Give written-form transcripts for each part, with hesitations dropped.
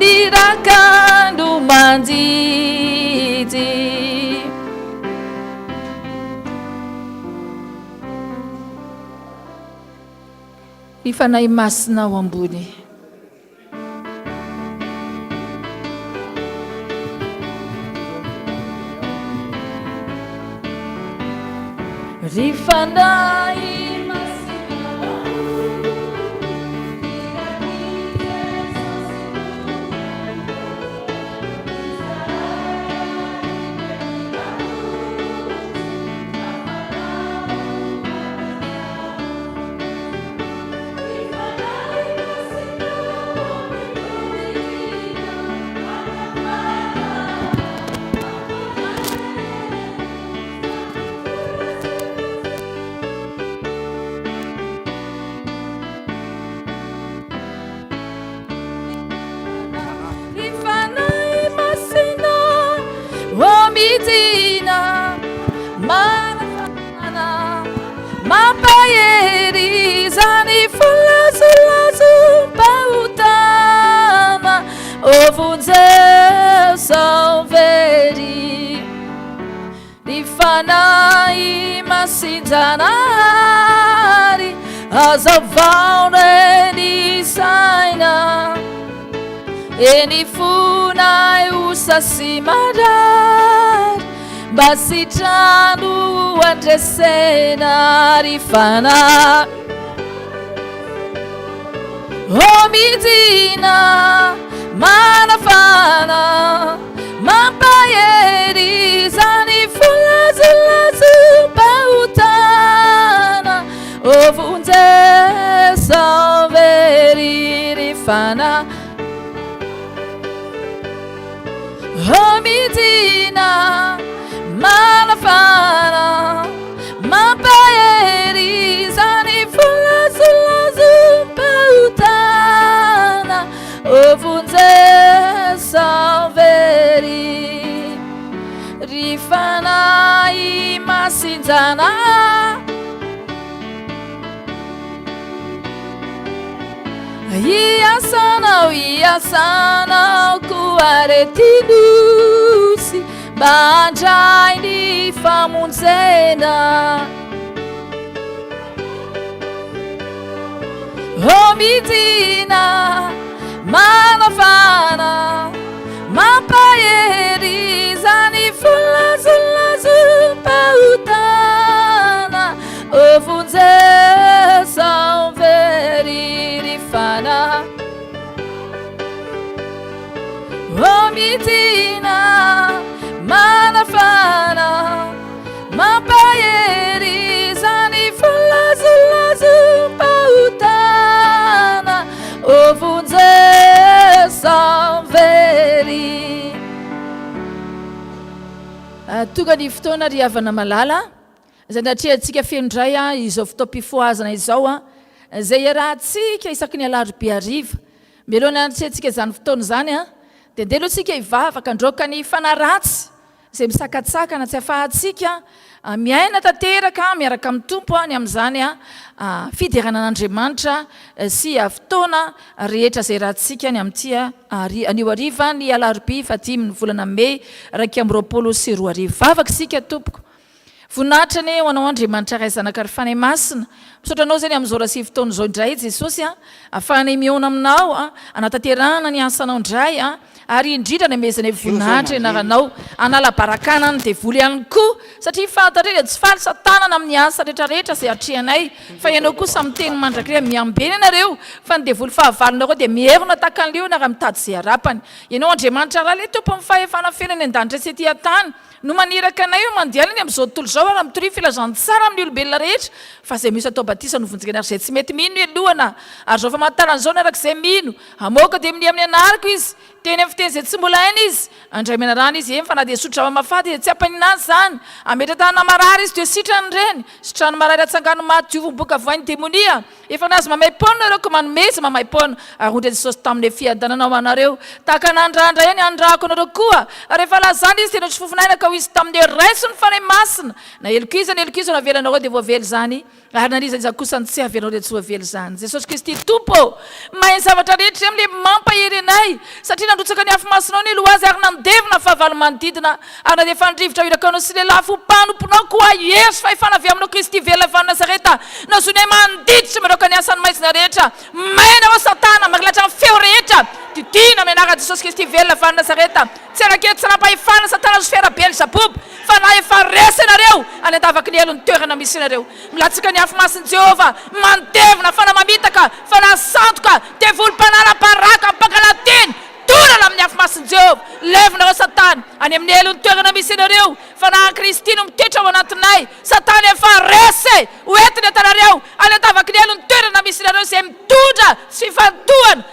lirakando mandidy ifanay masina ao ambony rifanay Midina, Manafana, Mapayeri, Zani, Fulazu, Pautana, Ovunzel, Salveri, Rifanai, Masinzanari, Azavane, Nisaina. Enifunai usasimadar basitrano andresena rifana Omidina manafana mapayeri zani fulazu pautana ovunze salveri rifana Omidina manafana mapayeri zani fulazu pautana ovunze salveri rifana imasinzana Iasana kuaretinusi banjai ni famunzena Omidina manafana mapayeri zani fulazu pautana ovunze salveri rifana Omidina manafana mapayeri zani fulazu pautana ovunze salveri tonga ny fotoana ry havana malala zay natria antsika fendray izao fotoam-pifohazana izao zay arahantsika isaky ny alarobia ariva mialohan'ny antsia antsika zany fotoana zany dia ndeha aloha tsika hivavaka androka ny fanaratsy izay misakatsakana tsy afahantsika miaina tanteraka miaraka amin'ny tompo ny amin'izany fidirana an'Andriamanitra sy fotoana rehetra izay rahantsika ny amin'ity anio ariva ny alarobia 10 ny volana Mey 2024 vavaka isika tompoko voninahitra ny ho anao Andriamanitra ray zanaka ry fanay masina misaotra anao zany amin'izao raha sy fotoana izao indray Jesosy ahafahanay mihaona aminao anatanterahana ny asanao indray ary indrindra ny amezana voninahitra ianaranao anala-barakana ny devoly ihany koa satria fantatra tsy faly satanana amin'ny asa rehetrarehetra izay atrehanay fa ianao kosa miteny mandrakire miambeny ianareo fa ny devoly fahavalonareo dia mierona tahaka an'leo na raha mitady izay harapany ianao Andriamanitra raha le tompo amin'ny fahefana fenany an-danitra sy ety an-tany no maniraka anay io mandialany amin'izao tontolo izao raha mitory filazantsara amin'ny olombelona rehetra fa izay misy atao batisa no vonjika ary izay tsy mety mino elohana ary zao fa mahataran'izao narak'izay mino hamoaka dia amin'ny anarako izy teny amin'ny fiteny izay tsy mbola hainy izy andray menarana izy fa na dia sotra mafata dia tsy ampaninazy zany ametra-tana marary izy dia sitrany ireny sitrany marary atsangano mahatiovom-boka voainy demonia efa nazy mamay-pona ireo ko manomeza mamay-pona ary ondra Jesosy tamin'ny fiadananao anareo tahaka n'andrandra ihany andrako anareo koa rehefa lazany izy tena tsy fofonayna ka ho izy tamin'ny raiso ny fanay masina na elokizana navelanareo dia voavely zany ary nariza iza kosa tsy avy anao le tsy avely zany Jesosy Kristy tompo mahay zavatra rehetra amle mampahery anay satria nandrotsaka ny afimasinao ny loazy ary nandevina fahavalo manodidina ary na defa nidrivotra iraka anao sy le lafo mpanomponao koa Yesu fahefana avy aminao Kristy velona avy Nazareta nazonay mandiditra miroka ny asany maizina rehetra maina ao Satana marilatra amin'ny feo rehetra didina menara Jesosy Kristy velona avy Nazareta tsy rakety tsy nampahefana Satana zo fera Beelzebub fa na efa resy nareo any andavaky ny elony toerana misy nareo milatsaka ny afimasin Jehova mandevina fa na mamitaka fa na santoka devolom-panala-paraka mpankalaty torana amin'ny afimasin Jehova levinareo Satana any amin'ny elony toerana misy nareo fa na Kristy no mitoetra ao anatinay Satana efa resy hoentiny atanareo any andavaky ny elony toerana misy nareo izay mitondra sy fifantohana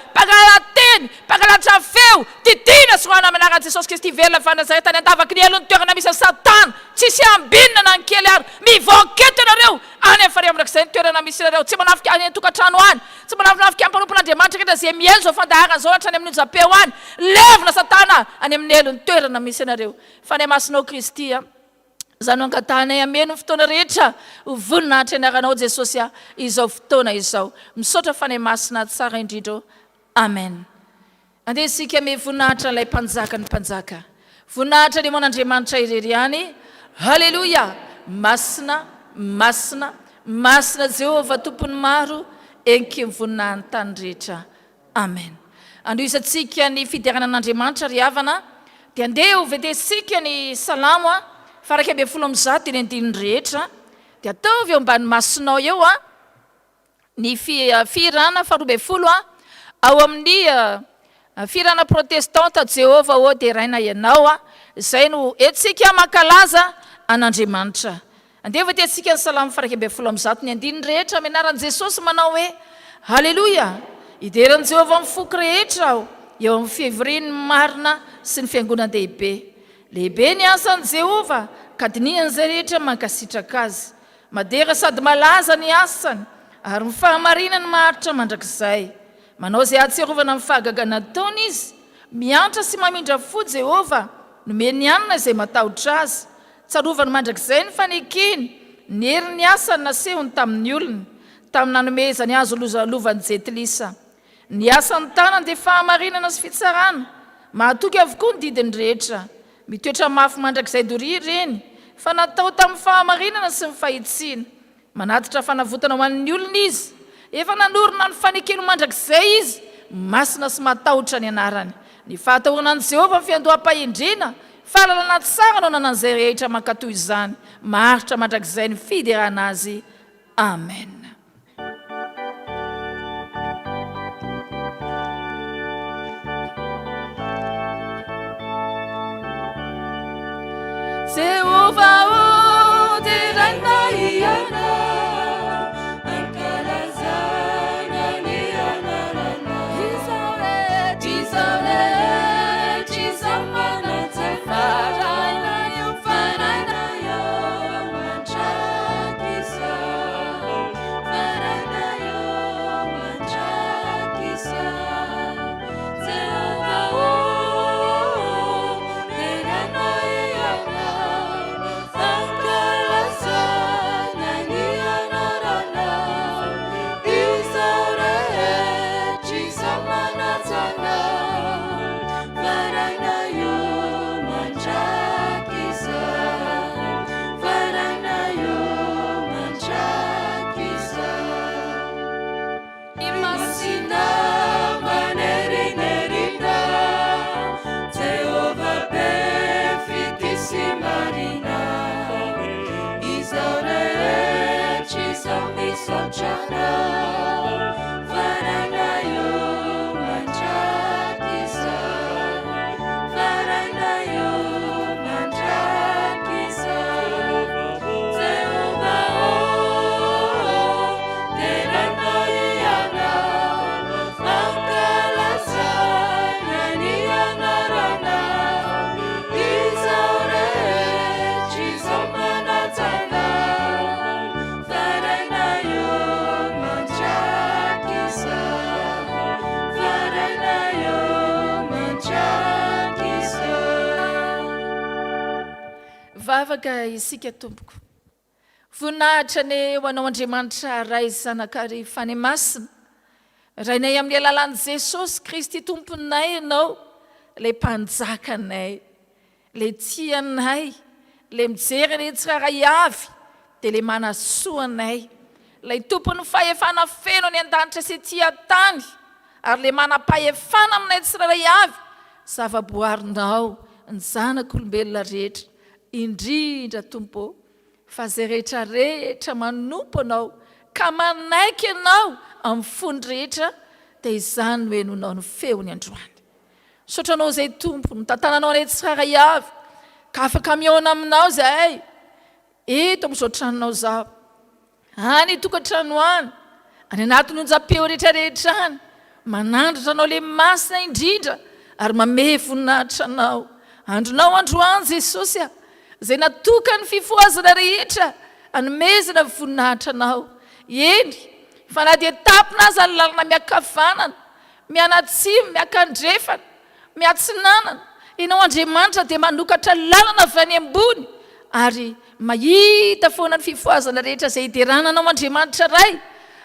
pankalatra feo didina soana aminarany Jesosy Kristy velona avy Nazareta any andavaky ny elony toerana misy Satana tsisy ambinina na nkely ary mivoaketo ianareo any amin'ny farihy amin'izay ny toerana misy nareo tsy manafika any an-tokantrano any tsy manafinafika amin'ny mpanompon'Andriamanitra rehetra izay miely zao fandaharana zao hatrany amin'ny Japeo any levina Satana any amin'ny elony toerana misy nareo fa ny masinao Kristy zany angatanay ameno fotoana rehetra voninahitra anaranao Jesosy izao fotoana izao misaotra fa ny masina tsara indrindra amen andeha isika me voninahitra ilay mpanjaka ny mpanjaka voninahitra ny mon'Andriamanitra irery any haleluya masina masina masina Jehova tompony maro enky voninahiny tany rehetra amen andoisantsika ny fidirana an'Andriamanitra ry havana dia andeha ho vedesika ny salamo faraka 110 ny andininy rehetra dia ataovy eo ambany masinao eo ny firana 12 ao amin'ny firana protestanta Jehova o dia raina ianao izay no etsika makalaza an'Andriamanitra andeha vedesika ny salamo faraka 110 ny andininy rehetra amenaran Jesosy manao hoe haleluya iderany Jehova mifoky rehetra aho eo amin'ny fivoriany marina sy ny fiangonan-dehibe lehibe ny asan'i Jehova ka dinihany zay rehetra mankasitraka azy madera sady malaza ny asany ary mifahamarinany maharitra mandrakizay manao izay ahatsiarovana amin'ny fahagagana nataony izy miantra sy mamindra fo Jehova nomeny anina izay matahotra azy tsarovany mandrakizay ny fanekiny ny herin'ny asany nasehony tamin'ny olony tamin'ny nanomezany azo lovan'ny jetilisa ny asan'ny tanany dia fahamarinana sy fitsarana mahatoky avokoa ny didiny rehetra mitoetra mafy mandrakizay doria reny fa natao tamin'ny fahamarinana sy ny fahitsiana manatitra fanavotana ho an'ny olona izy efa nanorona ny fanekeno mandrakizay izy masina sy matahotra ny anarany ny fahatahonan'i Jehova fiandoham-pahindrina fahalalana tsara no nanan'izay rehetra mankatoy izany maharitra mandrakizay ny fiderana azy amen Jehova o dia raina iana ankalazana ny anarana izao rehetra izao manantsara faraina eo mandraky izao faraina eo mandraky izao Jehova o dia raina iana Vavaka isika tompoko voninahitra ny ho anao Andriamanitra ray zanakary fany masina. Rainay amin'ny alalan'i Jesosy Kristy tomponay ianao, ilay mpanjakanay, ilay tianay, ilay mijery ny tsiraray avy, dia ilay manasoanay, ilay tompony fahefana feno ny an-danitra sy tia-tany, ary ilay manam-pahefana aminay tsiraray avy, zava-boarinao ny zanak'olombelona rehetra, indrindra Tompo, fa zay rehetrarehetra manompo anao, ka manaiky ianao amin'ny fony rehetra, dia izany no henonao ny feony androany. Sotranao zay Tompo, nitantananao ny tsiraray avy, ka afaka mihaona aminao zahay, eto amin'izao tranonao zao, any tokantrano any, any anatin'ny onjam-peo rehetrarehetra any, manandratra anao le masina indrindra, ary mame voninahitra anao. Andronao androany Jesosy a, zay natokany fifohazana rehetra, anomezana voninahitra anao. Eny, fa na dia tapina aza ny lalana miakavanana, mianatsimo, miakandrefana, miatsinanana, ianao Andriamanitra dia manokatra lalana avy any ambony, ary mahita foana ny fifohazana rehetra izay hiderananao Andriamanitra ray,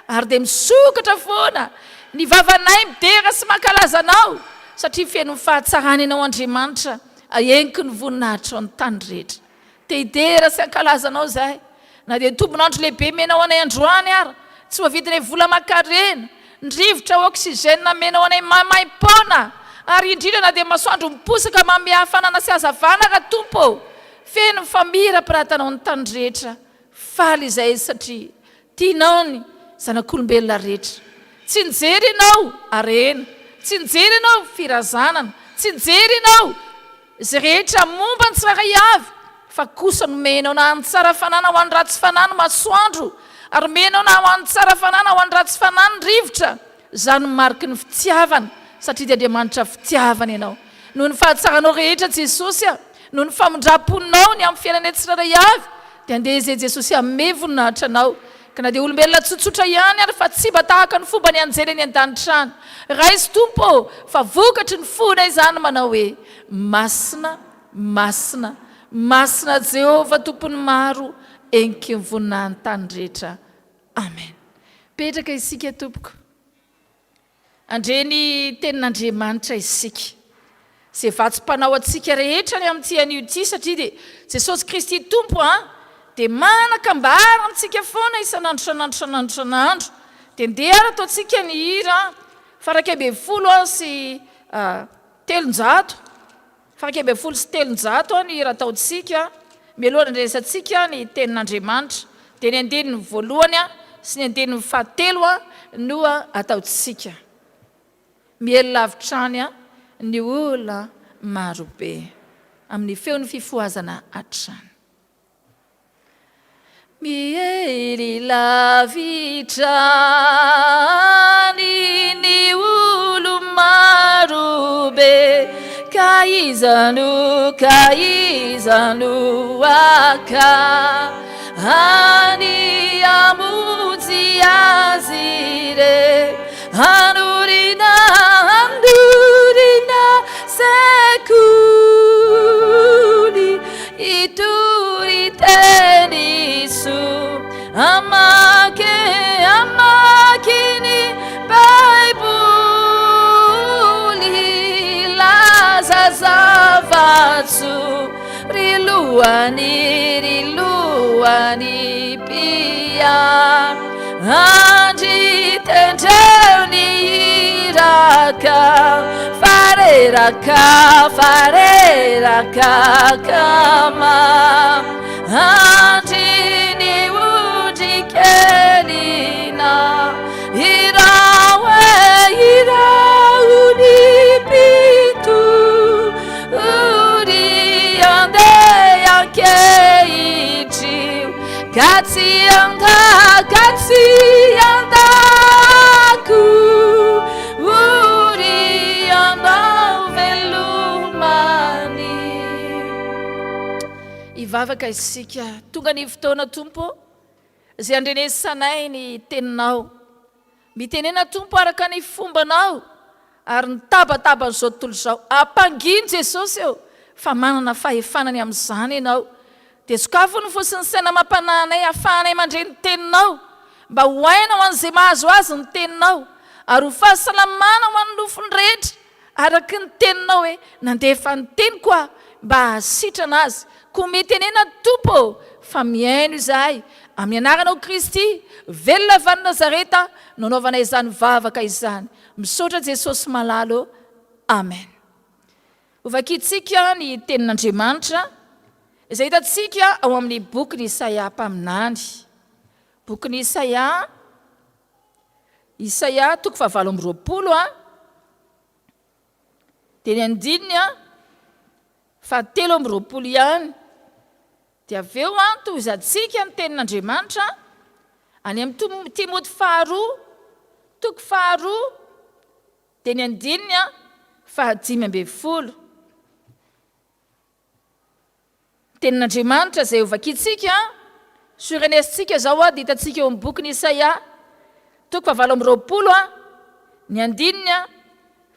ary dia misokatra foana ny vavanay midera sy mankalaza anao, satria feno fahatsarana ianao Andriamanitra, ahenoko ny voninahitra ny tany rehetra. Te hidera sy ankalaza anao zahay, na dia tombonandro lehibe menao anay androany ary, tsy voavidinay vola makarena, ny rivotra oxygène menao anay mamaim-pona, ary indrindra na dia masoandro miposaka mamy hafanana sy hazavana ka Tompo, feno famira-piratanao ny tany rehetra. Faly izay satria tianao ny zanak'olombelona rehetra. Tsy nijery ianao arena, tsy nijery ianao firazanana, tsy nijery ianao izay rehetra momba ny tsiraray avy, fa kosa nomenao na ny tsara fanana ho an'ny ratsy fanana masoandro, ary menao na ho an'ny tsara fanana ho an'ny ratsy fanana ny rivotra. Izany mariky ny fitiavana, satria dia Andriamanitra fitiavana ianao. Noho ny fahatsaranao rehetra Jesosy a, noho ny famondram-ponao ny amin'ny fiainanay tsiraray avy, dia andeha izay Jesosy ame voninahitra anao, ka na dia olombelona tsotsotra ihany ary fa tsy mba tahaka ny fomba ny anjely ny an-danitra any. Raisy Tompo, fa vokatry ny fona izany manao hoe masina, masina, masina Jehovah tompony maro, eniko ny voninahiny tany rehetra. Amen. Petraka isika Tompoko. Andreny tenin'Andriamanitra isika, izay vatsim-panao antsika rehetra ny amin'ity anio ity, satria dia Jesosy Kristy Tompo dia manakambara amintsika foana isan'andro. Dia ndeha ary ataontsika ny hira faraka 70 sy 300, faraka 70 sy 300 ny hira ataontsika, mialohana ndresantsika ny tenin'Andriamanitra, dia ny andinin'ny voalohany sy ny andinin'ny fahatelo no ataontsika. Miela lavitrany ny olona marobe amin'ny feon'ny fifohazana hatrany. Mieli lavitrany ny olo marobe, kaizano aka ani amuzi azire, andurina sekuli ituri tenisu, amakini baibuli lazazavatsu, riluani pia, anji tenteuni iraka, fareraka kama, antini ujikelina, irauni pitu, uri ande yakeichi, katsi andaku, uri andavelumani. Vavaka isika, tonga ny fotoana Tompo, izay andrenesanay ny teninao. Mitenena Tompo araka ny fombanao, ary nitabataba n'izao tontolo izao. Ampanginy Jesosy eo, fa manana fahefanany amin'izany ianao. dia sokafony fosiny saina mampananay ahafahanay mandre ny teninao mba hoaina ho an'izay mahazo azy ny teninao ary ho fahasalamana ho an'ny nofony rehetra araky ny teninao hoe nandefa ny teniko a mba hasitrana azy ko metenena tompo fa miaino izahay amin'ny anaranao Kristy velona avy any Nazareta nanaovana izany vavaka izany misaotra Jesosy malalo amen. Ovakitsika ny tenin'Andriamanitra izay hitantsika ao amin'ny boky ny Isaia mpaminany. Boky ny Isaia 7:20 dia ny andininy 7:20 ihany. Dia avy eo tohizantsika ny tenin'Andriamanitra any amin'ny Timoty 2:2 dia ny andininy 5:10. Tenin'Andriamanitra izay ovakitsika soranesitsika zao dia hitantsika eo amin'ny boky ny Isaia 7:20 ny andininy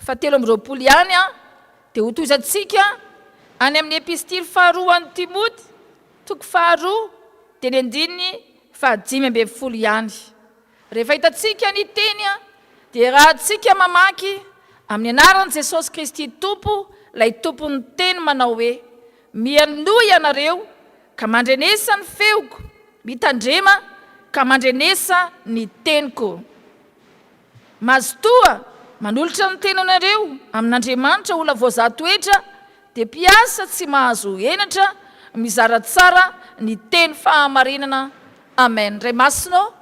7:20 ihany dia ho tohizantsika any amin'ny epistily 2 an'ny Timoty 2 dia ny andininy 5:10 ihany. Rehefa hitantsika ny teny dia rahantsika mamaky amin'ny anaran'i Jesosy Kristy Tompo, lay tompony teny manao hoe mianoa ianareo ka mandrenesa ny feoko, mitandrema ka mandrenesa ny teniko. Mazotoa manolotra ny tenanareo amin'Andriamanitra olona voazahatoetra dia mpiasa tsy mahazo henatra mizara tsara ny teny fahamarinana. Amen. Ray masino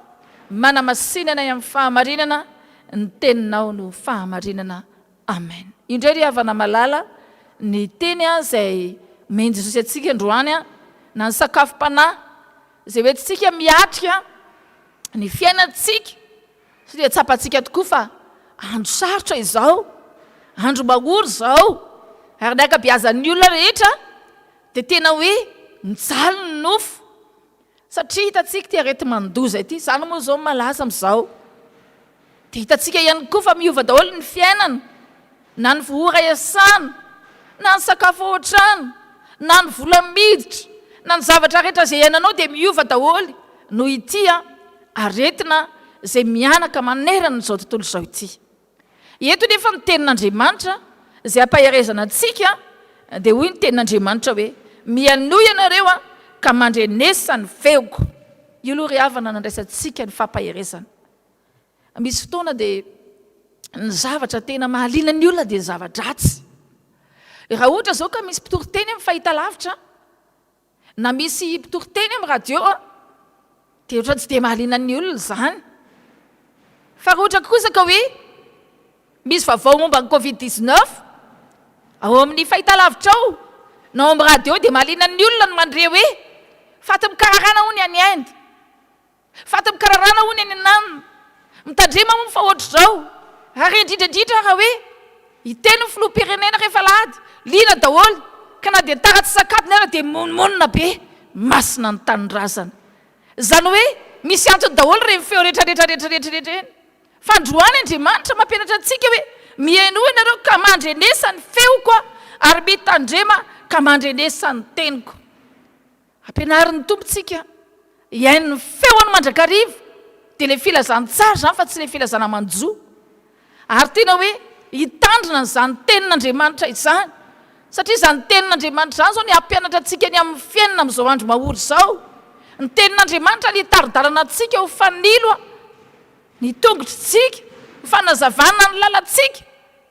manamasinana amin'ny fahamarinana ny teninao no fahamarinana. Amen. Indray ry havana malala ny teny izay mendy Jesosy atsika androany na ny sakafom-panahy izay hoe tsika miatrika ny fiainantsika satria tsapantsika tokoa fa andro sarotra izao, andro maory izao ary ny ankabeazan'ny olona rehetra dia tena hoe mijaly ny nofo satria hitantsika ty arety mandoza ity izany moa zao malaza amin'izao. Dia hitantsika ihany koa fa miova daholo ny fiainana na ny vohora iasana na ny sakafo ao an-trano na ny vola miditra na ny zavatra rehetra izay iainanao dia miova daholo noho ity aretina izay mianaka manerana n'izao tontolo izao ity. Eto nefa ny tenin'Andriamanitra izay ampaherezana antsika dia hoy ny tenin'Andriamanitra hoe mianoa ianareo ka mandrenesa ny feoko. Io aloha ry havana nandraisantsika ny fampaherezana. Misy fotoana dia ny zavatra tena mahaliana ny olona dia zava-dratsy. Raha ohatra zao ka misy mpitory-teny amin'ny fahitalavitra na misy mpitory-teny amin'ny radio dia ohatra tsy dia mahaliana ny olona izany. Fa raha ohatra kosa ka hoe misy vaovao momba ny Covid-19 ao amin'ny fahitalavitra ao na ao amin'ny radio dia mahaliana ny olona no mandre hoe faty mikararana hony any Inde, faty mikararana hony any Nanina, mitandrema moa fa ohatra zao. Ary indrindrandrindra raha hoe hiteny ny filoham-pirenena rehefa lahady liana daholo ka na dia taratsy sakafo nera dia monmonina be masina ny tanindrazana. Izany hoe misy antony daholo reny feo rehetrarehetrarehetrarehetra. Fa androany Andriamanitra mampianatra antsika hoe miainoa ianareo ka mandrenesa ny feoko ary mitandrema ka mandrenesa ny teniko. Ampianarin'ny tompontsika iaino ny feony mandrakariva dia ilay filazantsara izany fa tsy ilay filazana manjo. Ary tena hoe hitandrina n'izany tenin'Andriamanitra izany satria izany tenin'Andriamanitra izany zao ny ampianatra antsika ny amin'ny fiainana amin'izao andro maory izao. Ny tenin'Andriamanitra ny taridarana antsika ho fanilo ny tongotritsika, ho fanazavana ny lalantsika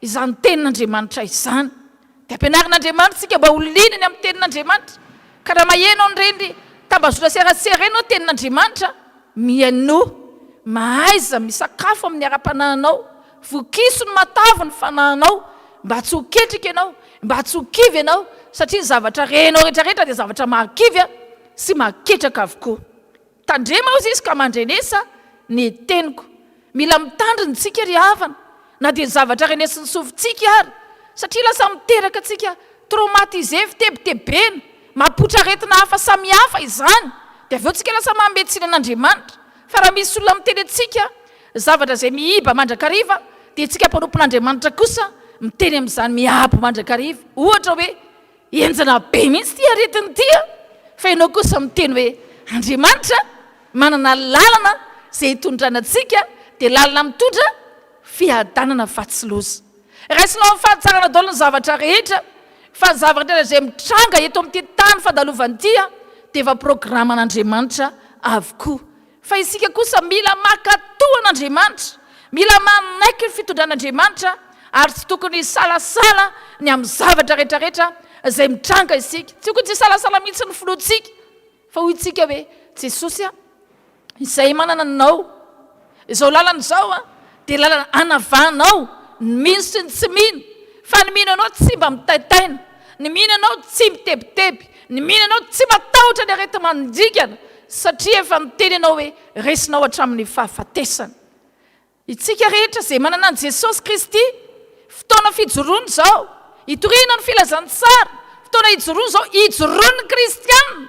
izany tenin'Andriamanitra izany. Dia ampianarin'Andriamanitra tsika mba ho linany amin'ny tenin'Andriamanitra. Ka raha maheno an'ireny tambazotra serasera ireny ao tenin'Andriamanitra, mianoa, mahaiza misakafo amin'ny ara-panahinao, vokiso ny matavy ny fanahinao, mba tsy ho ketrika ianao, mba tsy ho kivy ianao satria ny zavatra renao rehetrarehetra dia zavatra mahakivy sy mahaketraka avokoa. Tandrema ao izy ka mandrenesa ny teniko. Mila mitandrina tsika ry havana na dia ny zavatra renesin'ny sofintsika ary satria lasa miteraka antsika traumatize fitebitebena, mampotra aretina hafa samihafa izany. Dia avy eo tsika lasa mametsina an'Andriamanitra. Fa raha misy olona miteny antsika zavatra izay mihiba mandrakariva dia tsika mpanompon'Andriamanitra kosa miteny amin'izany miabo mandrakariva. Ohatra hoe enjana be mihitsy ty aretiny ty fa ianao kosa miteny hoe Andriamanitra manana lalana izay hitondrana antsika dia lalana mitondra fiadanana fahatsiloza. Raisinao amin'ny fahatsarana daholo ny zavatra rehetra, fa ny zavatra izay mitranga eto amin'ity tany fandalovan'ny dia dia efa programan'Andriamanitra avokoa. Fa isika kosa mila makatoa an'Andriamanitra, mila manaiky ny fitondran'Andriamanitra ary tsy tokony salasala ny amin'ny zavatra rehetrarehetra izay mitranga isika. Tsy tokony tsy salasala mihitsy ny filohantsika, fa hoy isika hoe Jesosy izay manana anao, izao lalana izao dia lalana anavahanao, ny mino sy ny tsy mino. Fa ny mino anao tsy mba mitaitaina, ny mino anao tsy mitebiteby, ny mino anao tsy matahotra ny arety manodikana, satria efa miteny ianao hoe resinao hatramin'ny fahafatesana. Itsika rehetra izay manana an Jesosy Kristy, fotoana fijoroana izao, hitoriana ny filazantsara, fotoana hijoroana izao, hijoroana ny kristianina.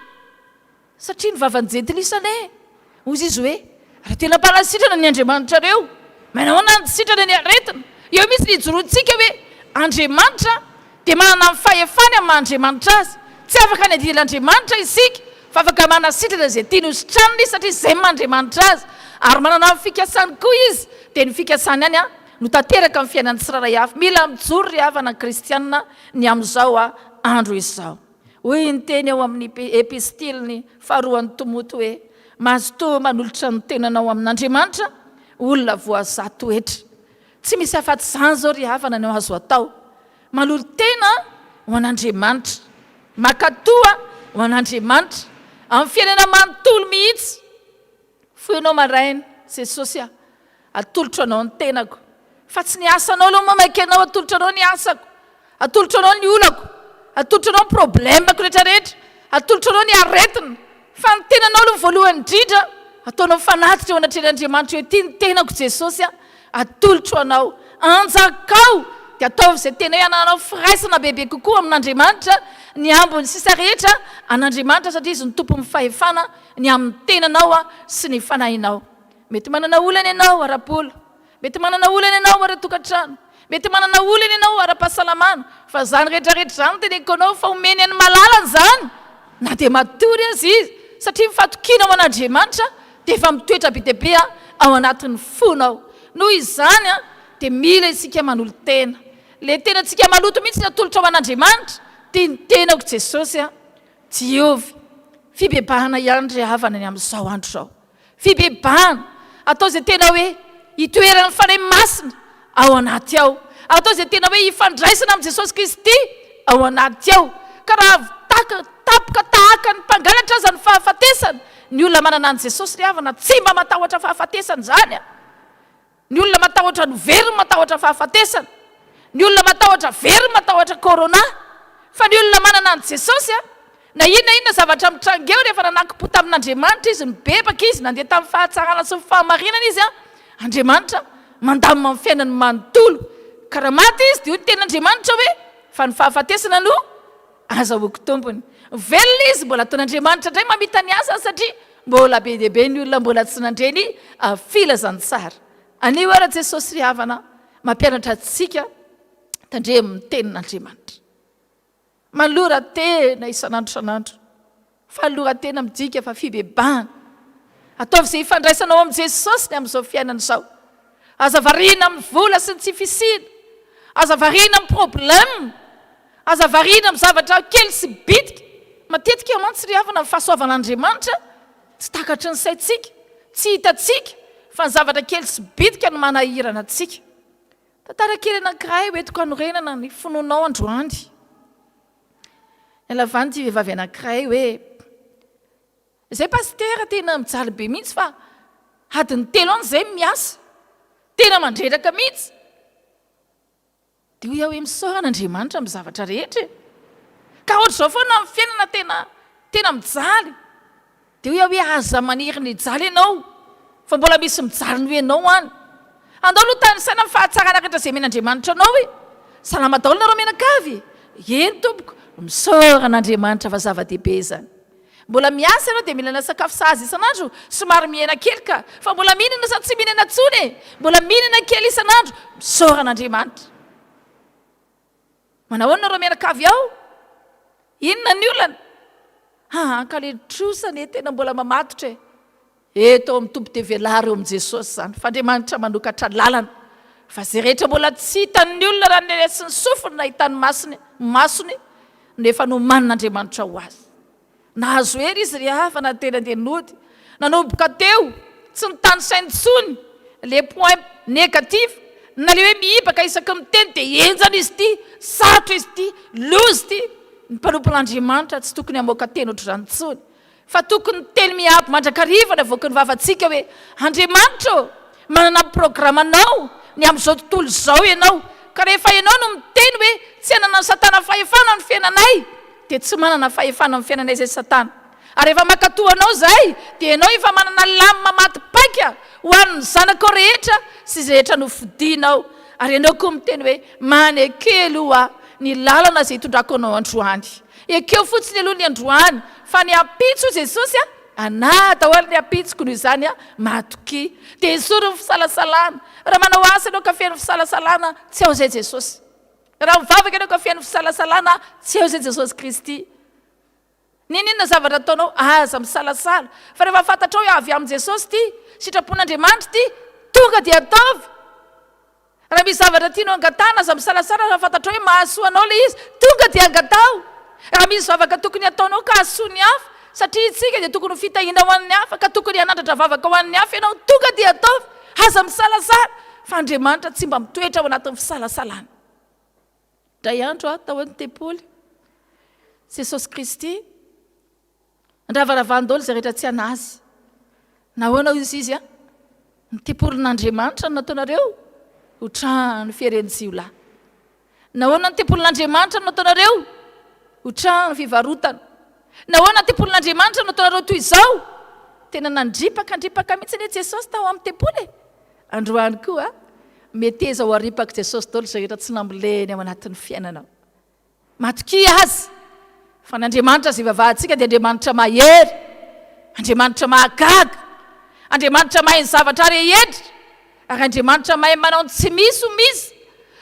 Satria ny vavanjetilisa hozy izy hoe raha tena mpanasitrana ny Andriamanitra reo, manao sitrana ny aretina. Eo misy ny hijoroantsika hoe Andriamanitra dia manana ny fahefany amin'ny Andriamanitra azy. Tsy afaka ny adilan'Andriamanitra isika, fa afaka manasitrana izay tiany hositraniny satria izay Andriamanitra azy. Ary manana ny fikasany koa izy, dia ny fikasany ihany no tanteraka amin'ny fiainan'ny tsirairay hafa. Mila mijoro ry havana kristianina ny amin'izao andro izao. Hoy ny teny eo amin'ny epistiliny faharoan'ny Timoty hoe mazotoa manolotra ny tenanao amin'Andriamanitra olona voazato etra. Tsy misy afaty izany zao ry havana no azo atao. Manolo tena ho an'Andriamanitra, makatoa ho an'Andriamanitra amin'ny fiainana manontolo mihitsy. Foinao maraina Jesosy atolotra anao ny tenako, fa tsy ny asanao aloha mamaky anao, atolotra anao ny asako, atolotra anao ny olako, atolotra anao ny problemako rehetrarehetra, atolotra anao ny aretina. Fa ny tenanao aloha voalohany indrindra ataonao mifanatitra eo anatrehan'Andriamanitra hoe ty ny tenako Jesosy atolotro anao, anjakao dia ataovy izay tena iananao firaisana bebe kokoa amin'Andriamanitra, ny ambony sisa rehetra an'Andriamanitra, satria izy ny tompo fahefana ny amin'ny tenanao sy ny fanahinao. Mety manana olana ianao ara-bola, mety manana olana ianao ara-tokantrano, mety manana olana ianao ara-pahasalamana, fa zany rehetrarehetra zany teneniko anao fa omeny any malalana zany na dia matory azy izy, satria mifatokiana ao an'Andriamanitra dia efa mitoetra be dia be ao anatin'ny fonao. Noho izany dia mila isika manolo tena, le tenantsika maloto mihitsy ny atolotra ao an'Andriamanitra. Ty ny tenako Jesosy Jehovah, fibebahana ihany ry havana ny amin'izao andro izao, fibebahana atao izay tena hoe hitoerana ny fanahy masina ao anaty ao, atao izay tena hoe hifandraisana amin'i Jesosy Kristy ao anaty ao. Ka raha tapoka tahaka ny mpangalatra aza ny fahafatesana, ny olona manana an Jesosy ry havana tsy mba matahotra fahafatesana zany. Ny olona matahotra ny very matahotra fahafatesana, ny olona matahotra very matahotra corona. Fa ny olona manana an Jesosy na inona zavatra mitrangeo rehefa nanakipota amin'Andriamanitra izy, mibebaka izy, nandeha tamin'ny fahatsarana sy ny fahamarinana izy Andriamanitra mandamina amin'ny fiainany manontolo. Ka raha maty izy dia hoy ny ten'Andriamanitra hoe fa ny fahafatesana no azahoako tompony. Velona izy mbola ataon'Andriamanitra indray mamita ny asa, satria mbola be dia be ny olona mbola tsy nandreny filazantsara. Anio ara Jesosy ry havana mampianatra antsika tandre amin'ny tenin'Andriamanitra. Malora tena isan'andro isan'andro, fa lora tena midika fa fibebahana. Ataovy izay hifandraisanao amin'i Jesosy ny amin'izao fiainana izao. Aza variana amin'ny vola sy ny tsy fisina, aza variana amin'ny problème, aza variana amin'ny zavatra kely sy bitika. Matetika mantsy ry havana amin'ny fahasoavan'Andriamanitra tsy takatry ny saintsika, tsy hitatsika, fa ny zavatra kely sy bitika no manahirana antsika. Tantara kely anankiray hoentiko hanorenana ny finoanao androany. Elavany ty vehivavy anankiray hoe izay pastera tena mijaly be mihitsy, fa adiny 3 andro izay miasa, tena mandreraka mihitsy. Dia hoy hoe misaoran'Andriamanitra amin'ny zavatra rehetra. Ka ohatr'izao foana amin'ny fiainana tena mijaly. Dia hoe aza maniry ny jaly ianao, fa mbola misy mijaly ny ianao any. Andao aloha tany saina amin'ny fahatsarana rehetra izay men'Andriamanitra anao hoe salama daholo nareo menakavy. Eny tompoko, misaoran'Andriamanitra fa zava-dehibe zany. Mbola miasa ianao dia mihinana sakafo sahaza isan'andro, somary miaina kely ka, fa mbola mihinana sa tsy mihinana tsony, mbola mihinana kely isan'andro, misaoran'Andriamanitra. Manahoana nareo menakavy ao? Inona ny olana? ka le trosany tena mbola mamatotra eto amin'ny tompo dia velary eo amin'ny Jesosy zany fa Andriamanitra manokatra lalana fa zay rehetra mbola tsy hitan'ny olona raha nelesiny sofiny na hitany masony nefa no manin'Andriamanitra ho azy nahazo hery izy ry hafa na tena ndenody nanomboka teo tsy nitany saintsony le point négatif na le hoe mihibaka isaky miteny dia enjana izy ity sarotra izy ity lozy ity ny mpanompon'Andriamanitra tsy tokony hamoaka teny ohatr'izany intsony fa tokony teny miaby mandrakariva na voaka ny vavantsika hoe Andriamanitra manana programanao ny amin'izao tontolo izao ianao ka rehefa ianao no miteny hoe tsy hanana ny satana fahefana ny fiainanay dia tsy manana fahefana ny fiainanay zay satana ary rehefa makatoanao zay dia ianao efa manana lamina maty paika ho an'ny zanako rehetra sy zay rehetra no fidinao ary ianao koa miteny hoe manekely hoa ny lalana zay hitondrako anao androany ekeo fotsiny aloha ny androany fa ny apitso Jesosy daholo ny apitsoko noho izany matoky dia isory ny fisalasalana raha manao asa ianao ka fihaino fisalasalana tsy ao zay Jesosy raha mivavaka ianao ka fihaino fisalasalana tsy ao zay Jesosy Kristy ninona zavatra ataonao aza misalasala fa rehefa fantatra hoe avy amin'ny Jesosy ty sitrapon'Andriamanitra ty tonga dia ataovy raha misy zavatra tianao angatana aza misalasala raha fantatra hoe mahasoa anao le izy tonga dia angatao raha misy vavaka tokony ataonao ka hasoa ny hafa satria itsika dia tokony fitahina ho an'ny hafa ka tokony hanandratra vavaka ho an'ny hafa ianao tonga dia ataovy aza misalasala fa Andriamanitra tsy mba mitoetra ao anatin'ny fisalasalana dray andro tao amin'ny tempoly Jesosy Kristy ndravaravandolo zay rehetra tsy anazy nahoana izy ny tempolin'Andriamanitra no nataonareo ho trano fierenjiolahy nahoana ny tempolin'Andriamanitra no nataonareo ho trano fivarotana nahoana ny tempolin'Andriamanitra no nataonareo toy izao tena nandripaka mihitsy ny Jesosy tao amin'ny tempoly androany koa mety eza ho aripaka Jesosy dolo zay rehetra tsy namboleny ao anatin'ny fiainanao matoky azy fa ny Andriamanitra zay vavahantsika dia Andriamanitra mahery Andriamanitra mahagaga Andriamanitra mahay ny zavatra rehetra ary Andriamanitra mahay manao ny tsy misy ho misy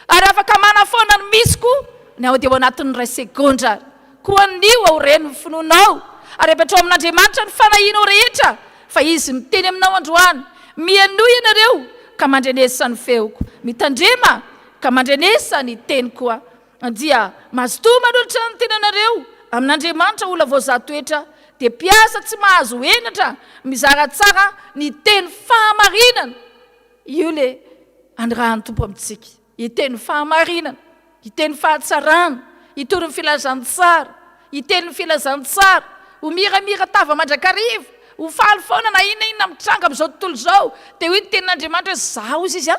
ary afaka manafoana ny misy koa ny ao dia ao anatin'ny ray segondra koa nio ao reny ny finoanao ary apetrao amin'Andriamanitra ny fanahinao rehetra fa izy miteny aminao androany mianoy ianareo ka mandrenesa ny feoko mitandrema ka mandrenesa ny teny koa dia mazotoa manolotra ny tenanareo amin'Andriamanitra olona voazatoetra dia piasa tsy mahazo enatra mizara tsara ny teny fahamarinana io le andrahan'ny tompo amintsika iteny fahamarinana iteny fahatsarana itony ny filazantsara iteny ny filazantsara ho miramira tava mandrakariva ho faly foana na inona mitranga amin'izao tontolo izao dia ho iny tenin'Andriamanitra hoe zaho izy izy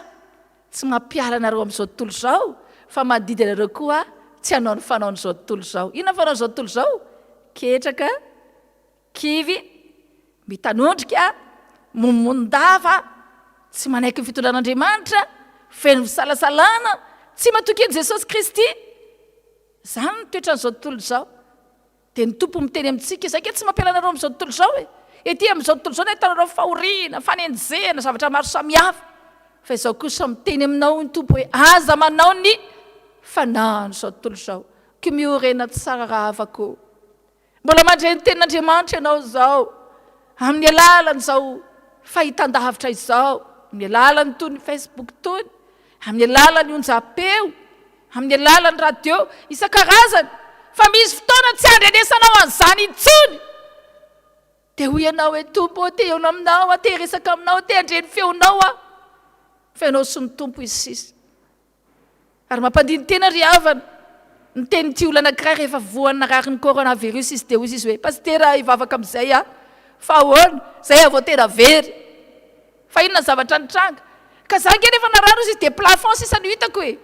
tsy mampiala anareo amin'izao tontolo izao fa mandidy anareo koa tsy hanao ny fanaon'izao tontolo izao inona ny fanaon'izao tontolo izao ketraka kivy mitanondrika momondava tsy manaiky ny fitondran'Andriamanitra feno fisalasalana tsy matoky ny Jesosy Kristy zany ny toetran'izao tontolo izao dia ny tompo miteny amintsika izay ke tsy mampiala anareo amin'izao tontolo izao ety amin'izao tontolo izao nahitanareo fahoriana fanenjehana zavatra maro samihafa fa izao kosa miteny aminao ny tompo hoe aza manao ny fanahano izao tontolo izao ko miorena tsara raha afako mbola mandre ny tenin'Andriamanitra ianao izao amin'ny alalan'izao fahitan-davitra izao amin'ny alalan'ny tony Facebook tony amin'ny alalan'ny onjam-peo amin'ny alalan'ny radio isan-karazany fa misy fotoana tsy andrenesanao an'izany intsony dia ho ianao hoe tompo te eo aminao te resaka aminao te andreny feonao fa ianao sy ny tompo izy sisy ary mampandiny tena ry havana ny teny ty olana anankiray rehefa voan'ny narary ny coronavirus izy dia hozy izy hoe pastera hivavaka amin'izay fa ahoana zay avao tena very fa inona zavatra nitranga ka zany ke nefa narary izy dia plafond sisa ny hitako hoe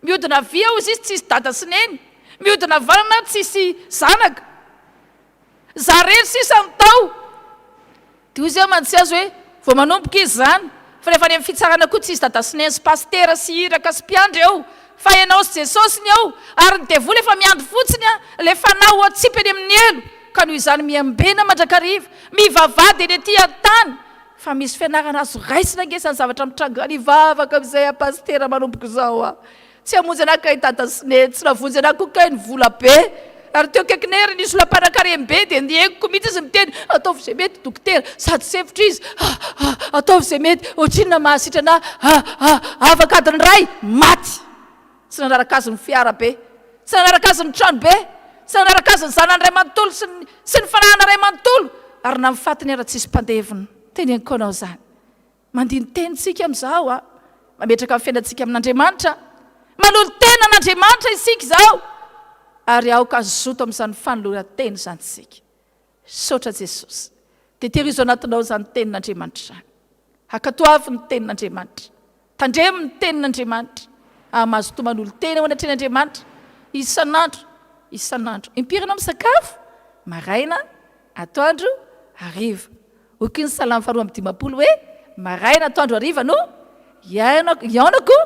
mihodina via ozy izy tsisy data sy neny mihodina vanana tsisy zanaka zarery sisa ny tao dia ozy mantsy azy hoe vao manomboka izy zany fa rehefa any amin'ny fitsarana koa tsisy data sy neny sy pastera sy hiraka sy mpiandry eo fa ianao sy Jesosy ny ao ary ny devoly efa miandry fotsiny le fanao atsipany amin'ny elo ka noho izany miambena mandrakariva mivavady eny aty an-tany fa misy fianarana azo raisina angesany zavatra mitranga nivavaka amin'izay pastera manomboko izao tsy hamonjy anakay data sy neny tsy navonjy anako kay ny vola be ary teo kaikinery nisy olampanakarembe dia ndiegoko mihitsy izy miteny ataovy izay mety dokotera sady sevitra izy ataovy izay mety ohatrinona mahasitrana afaka adiny ray maty tsy nanaraka azy ny fiara be tsy nanaraka azy ny trano be tsy nanaraka azy ny zanany ray manontolo sy ny fanahana ray manontolo ary na mifatiny ara tsisy mpandevina teneniko anao zany mandiny tenitsika amin'izao mametraka amin'ny fiainantsika amin'Andriamanitra manolo tena an'Andriamanitra isika izao ary aoka azoto amin'izany fanoloran-teny zany isika saotra Jesosy dia tehirizo anatinao zany tenin'Andriamanitra zany hakatoavy ny tenin'Andriamanitra tandremo ny tenin'Andriamanitra mazoto manolo tena ao anatren'Andriamanitra isan'andro impirina misakafo maraina atoandro hariva oky ny salamy faharoa amby 10 hoe maraina atoandro hariva no iaonako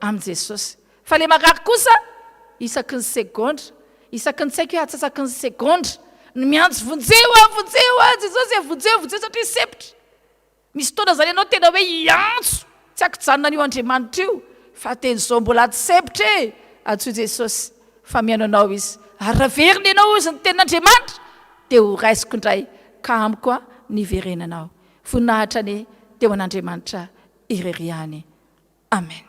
amin'i Jesosy fa le marary kosa isaky ny segondra isaky ny tsaiko hoe atsasaky ny segondra ny miantso vonjeo Jesosy vonjeo satria sepitra misy fotoana zany ianao tena hoe iantso tsy akijanona an'io Andriamanitra io fa teny zao mbola tsy sepitra atsoy Jesosy fa miano anao izy ary raha veriny ianao izy ny tenin'Andriamanitra dia ho raisiko indray ka amiko niverenanao voninahitra ny teo an'Andriamanitra ireriany amen.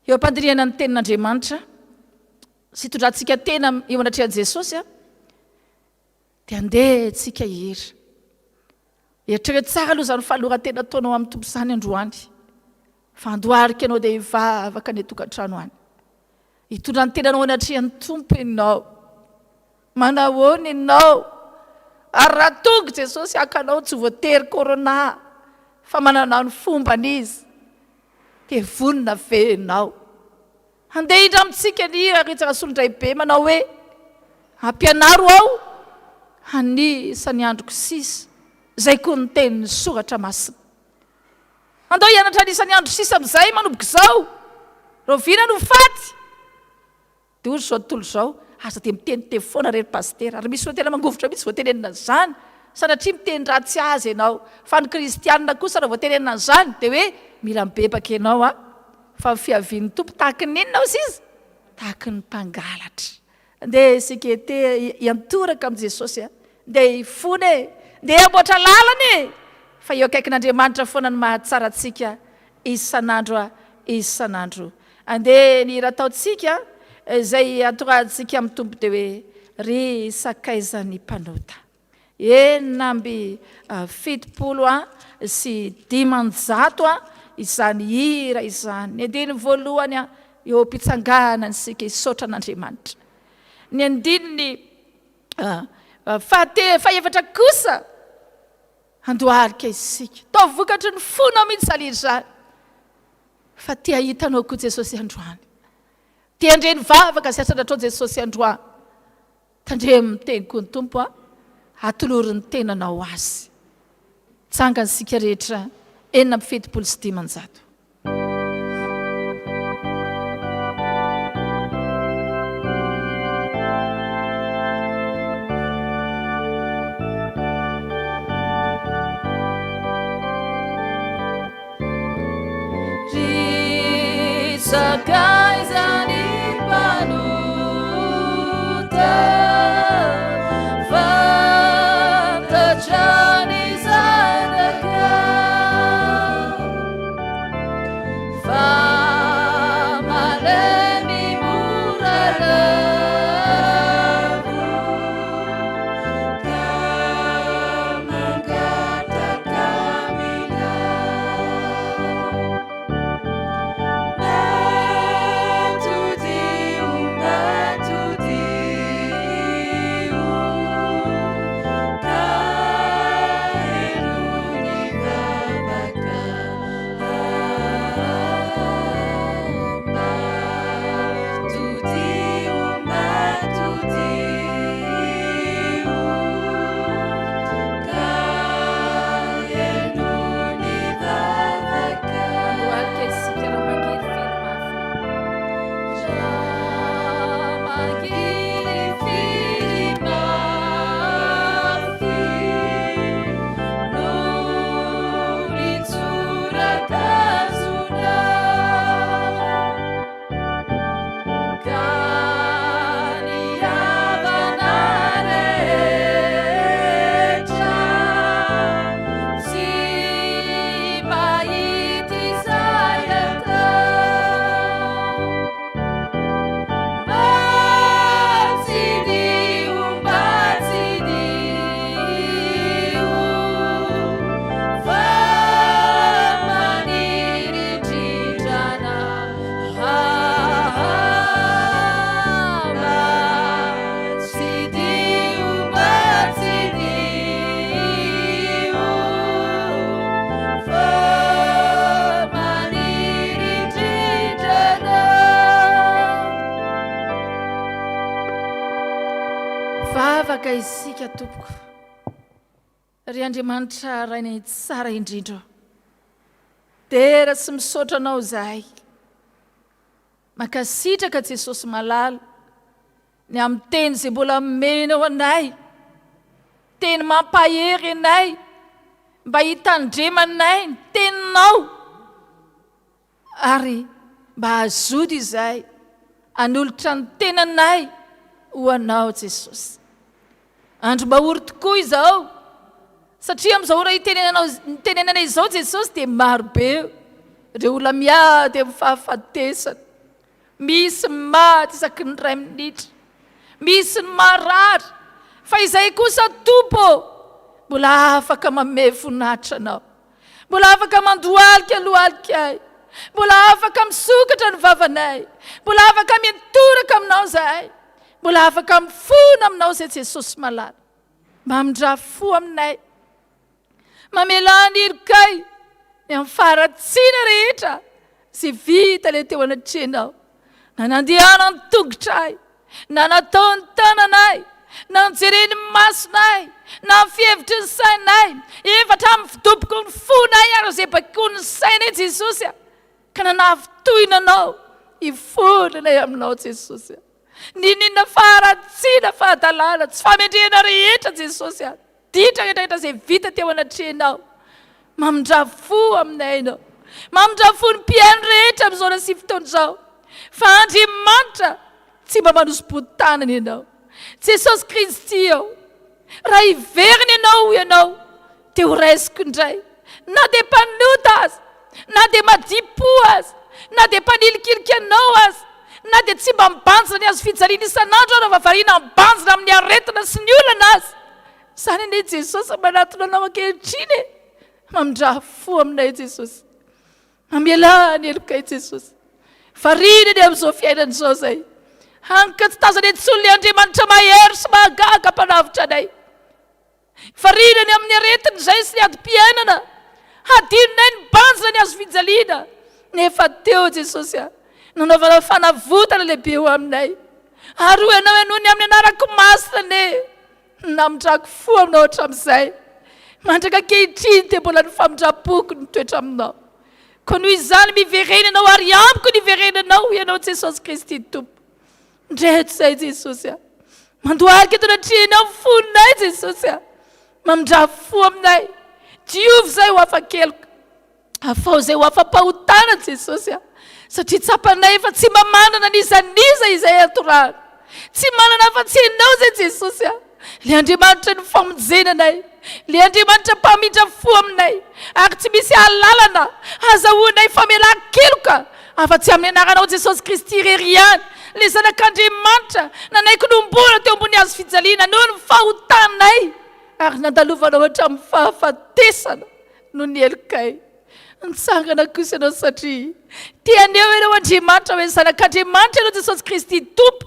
Eo ampandiriana ny tenin'Andriamanitra sy itondrantsika tena eo anatrehan'i Jesosy dia andeha tsika hira eritrereto tsara aloha zany fahalorantena ataonao amin'ny tompo izany androany fa andoharika anao dia hivavaka ny tokantrano any hitondra ny tenanao anatrehan'ny tompo ianao manahoana ianao ary raha tonga Jesosy hakanao tsy voatery corona fa manana ny fomban'izy dia vonina venao andeha hindra amintsika ny aritsaka solondray be manao hoe ampianaro ao anisany androko sisa zay koa ny tenin'ny soratra masina andao hianatra anisany andro sisa amin'izay manomboka izao rovina no faty dia ozy zao tontolo izao aza dia miteny foana rery pastera ary misy tena mangovotra mihitsy voatenenina zany sanatria miteny ratsy azy ianao fa ny kristianina kosa raha voatenenina zany dia hoe mila mibebaka ianao fa fiavian'ny tompo tahaka ny inona ozy izy tahaka ny mpangalatra andeha isika hiantoraka amin'i Jesosy ndeha hifony ndeha hamboatra lalany fa eo akaikin'Andriamanitra foana ny mahatsara antsika isan'andro andeha ny raha ataontsika izay antorantsika amin'ny tompo dia hoe ry sakaizany mpanota enamby 750 izany hira izany ny andiny voalohany eo mpitsanganany sika isotra an'Andriamanitra ny andininy fahaefatra kosa andoharika isika tao vokatry ny fonao mihitsy salir zany fa tia hitanao koa Jesosy androany tia andreny vavaka sy asandratrao Jesosy androany tandremo miteny koa ny tompo atolorin'ny tenanao azy tsangany sika rehetra 475 sakaizany mpanota fantatrany zanaka fa malemy moraravo ka mangataka mila Vavaka isika tompoko, ry Andriamanitra rainy tsara indrindra. Tera sy misaotra anao zahay. Makasitraka Jesosy malala ny amin'ny teny izay mbola menao anay, teny mampahery anay, mba hitandremanay ny teninao, ary mba azody izay hanolotra ny tenanay ho anao Jesosy. Andro mahory tokoa izao, satria amin'izao raha itenenana izao Jesosy dia marobe ireo olona miady amin'ny fahafatesana. Misy maty isaky ny 2 minitra, misy ny marary, fa izay kosa Tompo mbola afaka manome voninahitra anao, mbola afaka mandohalika lohalika ahy, mbola afaka misokatra ny vavanay, mbola afaka mitoraka aminao zahay, mbola afaka mifona aminao zay Jesosy malala. Mamindrafo aminay, mamelany irikay ny amin'ny faratsiana rehetra sy vita ilay teo anatrehanao. Na nandehana ny tongotray, na natao ny tananay, na nijereny masonay, na ny fihevitry ny sainay, efa hatramin'ny fidoboko ny fonay ary izay bako ny sainay Jesosy, ka nanavitoina anao hifonanay aminao Jesosy. Ninona faharatsiana fahadalana tsy famendrehana rehetra Jesosy, ditra rehetrarehetra izay vita teo anatrehanao. Mamindrafo aminay ianao, mamindrafo ny mpiaino rehetra amin'izao sy fotoana izao. Fa Andriamanitra tsy mba manosy-potanana ianao. Jesosy Kristy raha hiveriny ianao dia ho raisiko indray. Na dia mpanota azy, na dia madipo azy, na dia mpanilikilika anao azy, na dia tsy mba mibanjina ny azo fijaliana isan'andro raha vavarina mibanjina amin'ny aretina sy ny olana azy. Izany anie Jesosy manatona anao ankehitriny, mamindrafo aminay Jesosy, mamelany elokay Jesosy. Farinany amin'izao fiainana izao zay, hanka tsy tazana etsony ilay Andriamanitra mahery sy mahagaga mpanavitra anay. Farinany amin'ny aretiny izay sy ny adi-piainana, hadinonay ny banjina ny azo fijaliana. Nefa teo Jesosy nanaovana fanavotana lehibe ho aminay, ary ho ianao ianony amin'ny anarako masina ne, namindrako fo aminao hatramin'izay. Mandraka ankehitriny dia mbola ny famindrapoko ny toetra aminao. Ko noho izany miverenanao ary amiko ny verenanao ianao Jesosy Kristy Tompo. Ndreto izay Jesosy, mandohalika eto anatrehanao ny fononay Jesosy, mamindrafo aminay. Diovy izay ho afa-keloka, afao izay ho afa-pahotana Jesosy, satria tsapanay efa tsy mamanana nizaniza izay atorana, tsy manana afa-tsy ianao zay Jesosy. Le Andriamanitra ny famonjenanay, le Andriamanitra mpamindrafo aminay, ary tsy misy alalana azahoanay famelan-keloka afa-tsy amin'ny anaranao Jesosy Kristy irery ihany. Le zanak'Andriamanitra nanaiko nomboana teo ambony hazo fijaliana noho ny fahotanay, ary nandalovanao hatramin'ny fahafatesana no ny elokay. Nitsangana kosa ianao satria tianeo ianao Andriamanitra hoe zanak'Andriamanitra ianao Jesosy Kristy Tompo.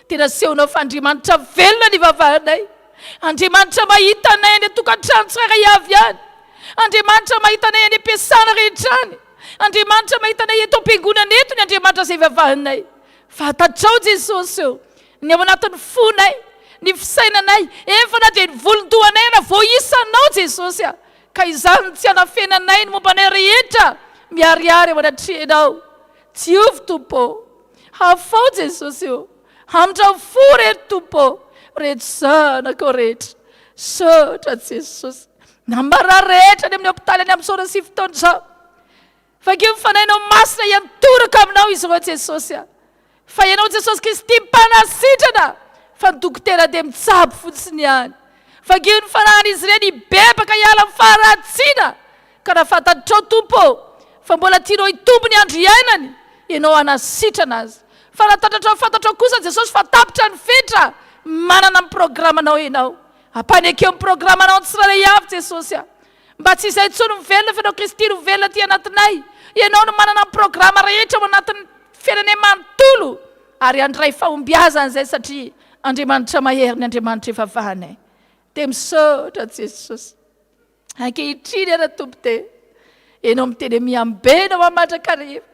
Tena asehonao fa Andriamanitra velona ny vavahanay, Andriamanitra mahita anay any tokantrano tsirairay avy any, Andriamanitra mahita anay any am-piasana rehetrany, Andriamanitra mahita anay eto am-piangonana eto ny Andriamanitra izay vavahanay. Fantatrao Jesosy ny ao anatin'ny fonay, ny fisainanay, efa na dia ny volondohanay na voisanao Jesosy, ka izany tsy hanafenanay ny mombanay rehetra miariary ao anatrehanao. Diovy Tompo, hafao Jesosy hamindrafo rehetra Tompo, rehetra zanako rehetra, saotra Jesosy, namara rehetra ny amin'ny hopitaly any amin'izao sy fotoana izao. Fakeo mifanainao masina hiantoraka aminao izy ireo Jesosy, fa ianao Jesosy Kristy mpanasitrana, fa ny dokotera dia mitsabo fotsiny ihany. Fakeo ny fanahana ireny hibebaka hiala amin'ny faharatsiana, ka raha fantatrao Tompo fa mbola tianao hitombo ny andro iainany, ianao hanasitrana azy. Fa raha fantatrao kosa Jesosy fa tapitra ny fetra, manana ny programanao ianao. Ampanekeo ny programanao ny tsirairay avy Jesosy, mba tsy izay tsony mivelona fa ianao Kristy no velona ty anatinay. Ianao no manana ny programa rehetra ao anatin'ny fiainanay manontolo, ary andray fahombiazana izay satria Andriamanitra mahery ny Andriamanitra vavahanay. Dia misaotra Jesosy, ankehitriny ara Tompo te, ianao miteny miambena ho amandrakareva.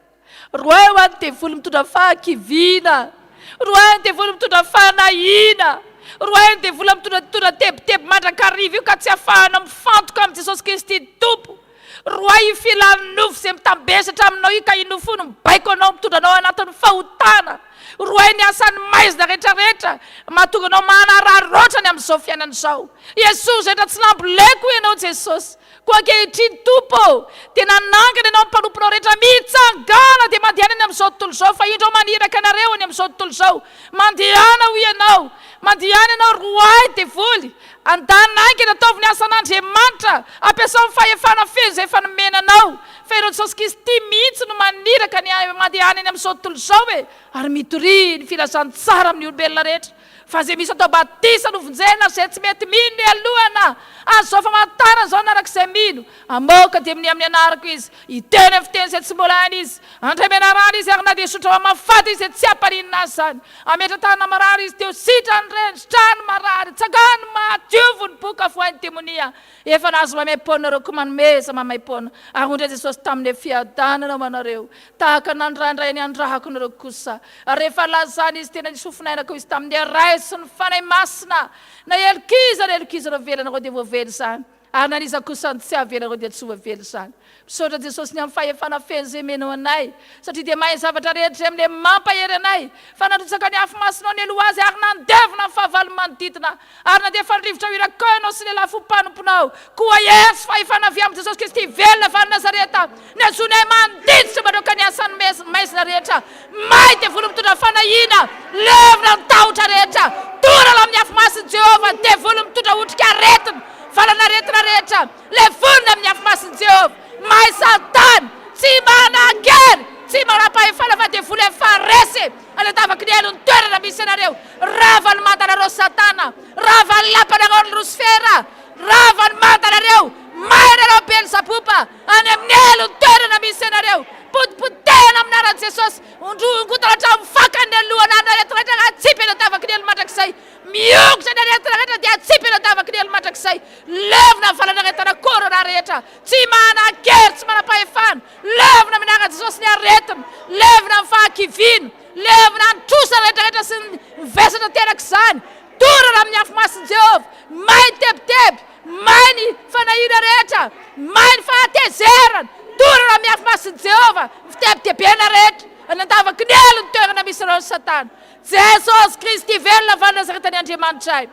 Roay ho any dia voly mitondra fahakiviana, roay ny dia voly mitondra fahanahina, roay dia vola mitondratondra tebiteby mandrakariva io ka tsy ahafahana mifantoka amin'ny Jesosy Kristy tompo. Roay io filanofo izay mitambesatra aminao io ka inofo no mibaiko anao mitondra anao anatin'ny fahotana. Roay ny asany maizina rehetrarehetra mahatonga anao manararotrany amin'izao fiainana izao. Jesosy rehetra tsy lamboleko ianao Jesosy. Koa ankehitriny tompo tena nangana ianao mpanomponao rehetra mitsangana dia mandehanany amin'izao tontolo izao fa indreo maniraka anareo any amin'izao tontolo izao. Mandehana ho ianao, mandehana ianao roay dia voly. Andanaiky nataovy ny asan'Andriamanitra ampiasao ny fahefana feno izay efa nomenanao. Fa ianao Jesosy Kristy mihitsy no maniraka ny mandehana any amin'izao tontolo izao e. Ary mitory ny filazany tsara amin'ny olombelona rehetra. Fa izay misy atao batisa no vonjena izay tsy mety mino ny alohana. Azao famantarana izao narak'izay mino. Amoaka dia amin'ny anarako izy. Iteny amin'ny fiteny izay tsy mbola hainy izy. Andray menarana izy ary na dia sotra mafaty izy tsy ampaninina azy zany. Ametra-tany marary izy teo sitrany rendritrany marary. Tsagany matiovony boka foainy timonia. Efa nazo mamay-pona reo komanomeza mamay-pona. Ary ondray Jesosy tamin'ny fiadanana manareo. Tahaka nandraindray ny andrahako nareo kosa. Rehefa lazany izy tena nisofonainako izy tamin'ny ray sy ny fanay masina. Na elkiza reo velanareo dia voavely zany. Ary naniza kosa tsy avelanareo dia tsy voavely zany. Misaotra Jesosy ny amin'ny fahefana feno izay menao anay. Satria dia mahay zavatra rehetra amin'ilay mampahery anay. Fa nandotsaka ny afo masinao ny aloha azy ary nandevina ny fahavalo manodidina. Ary nandefa ny rivotra irakao sy ny lafompanomponao. Koa Yesu fahefana avy amin'ny Jesosy Kristy velona fa ny Nazareta. Ny azonay mandiditra mandroaka ny asany maizina rehetra. May dia voly mitondra fanahina. Levina ny tahotra rehetra. Torala amin'ny afo masin'i Jehova dia voly mitondra otrika aretina. Valana rehetra rehetra. Le vonona amin'ny afo masin'i Jehova. May Satan tsy manakery, tsy manapahefana fa dia voly faresy. Anatavaky ny elony toerana misy anareo. Rava ny mandanareo Satana. Rava ny lapanareo ny Lucifera. Rava ny mandanareo. May anareo Beelzebuba. Any amin'ny elony toerana misy anareo. Potipotehana aminaran'i Jesosy. Ondrongotana hatramin'ny fakany alohana rehetrarehetra atsipy anatavaky ny elo mandrakizay. Miongotra ny rehetrarehetra dia atsipy anatavaky ny elo mandrakizay. Levina ny valana rehetra korona rehetra. Tsy manakery, tsy manapahefana. Levina minaran'i Jesosy ny aretina. Levina ny fahakivina. Levina ny trosa rehetrarehetra sy ny vesatra terak'izany. Torana amin'ny afo masin'i Jehova. May ny tebiteby. May ny fanahina rehetra. May ny fahatezerana. Torana amin'ny afo masin'i Jehova. Fitebitebena rehetra. Anatavaky ny elony toerana misy anao Satana. Jesosy Kristy velona va Nazareta ny Andriamanitray.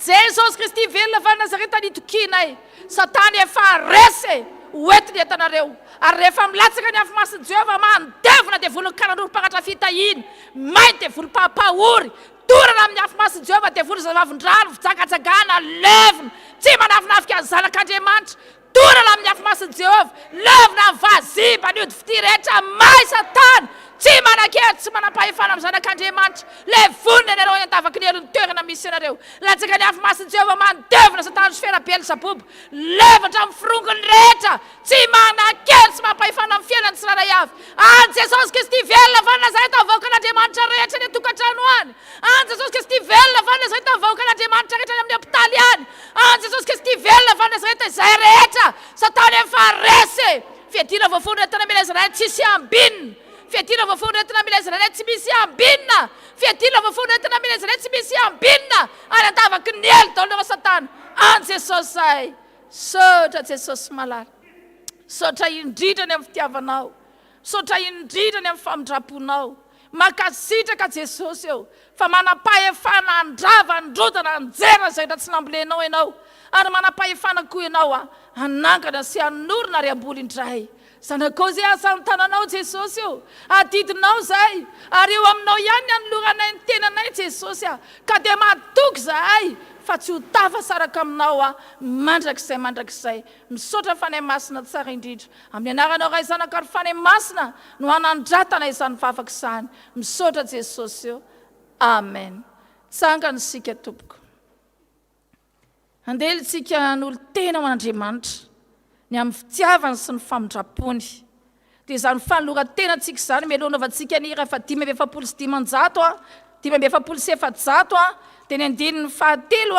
Jesosy Kristy velona va Nazareta ny tokinay. Satana efa resy hoentiny etanareo. Ary rehefa milatsaka ny afo masin'i Jehova mandevina dia voly karan'olo-mpagnatra fitahiny. May dia voly papahory. Torana amin'ny afo masin'i Jehova dia voly zavavindrano fitsagatsagana levina. Tsy manafinafika ny zanak'Andriamanitra. Torana amin'ny afo masin'i Jehova. Levina ny vaziba ny ody fity rehetra. May Satana tsy manakery, tsy manapahefana amin'ny zanak'Andriamanitra. Le vonona anareo antavaky ny elony toerana misy anareo. Latsaka ny afo masin'i Jehova mandevina Satana Lucifera Beelzebuba. Levatra amin'ny firongony rehetra. Tsy manakery, tsy manapahefana amin'ny fiainany tsirairay avy. Any Jesosy Kristy velona va Nazareta avoaka n'Andriamanitra rehetra ny tokantrano any. Any Jesosy Kristy velona va Nazareta avoaka n'Andriamanitra rehetra ny amin'ny hopitaly any. Any Jesosy Kristy velona va Nazareta izay rehetra. Satana efa resy. Fiadina voafono rehetra namela Izraely tsisy ambinina. Fiadina voafono rehetra namela Izraely tsy misy ambinina. Fiadina voafono rehetra namela Izraely tsy misy ambinina. Any antavaky ny elo daolona Satana. Any Jesosy zay. Saotra Jesosy malala. Saotra indridrany amin'ny fitiavanao. Saotra indridrany amin'ny famindraponao. Makasitraka Jesosy eo. Fa manapahefana andrava, androdana, anjera izay rehetra tsy nambolenao ianao. Ary manapahefana koa ianao hanangana sy hanorona ary amboly indray. Zanakao izay asa ny tananao Jesosy eo. Adidinao zay. Ary eo aminao ihany ny anoloranay ny tenanay Jesosy. Ka dia matoky zahay. Fa tsy ho tafasaraka aminao mandrakizay. Misaotra fanay masina tsara indrindra. Amin'ny anaranao ray zanaka ary fanay masina no hanandratana izany vavaka izany. Misaotra Jesosy eo. Amen. Tsangany sika tompoko. Andelintsika n'olo tena ho an'Andriamanitra. Ny amin'ny fitiavany sy ny famindrapony. Dia izany fanoloran-tena antsika izany melohana avantsika ny rehefa 5:700 5:700 dia ny andininy fahatelo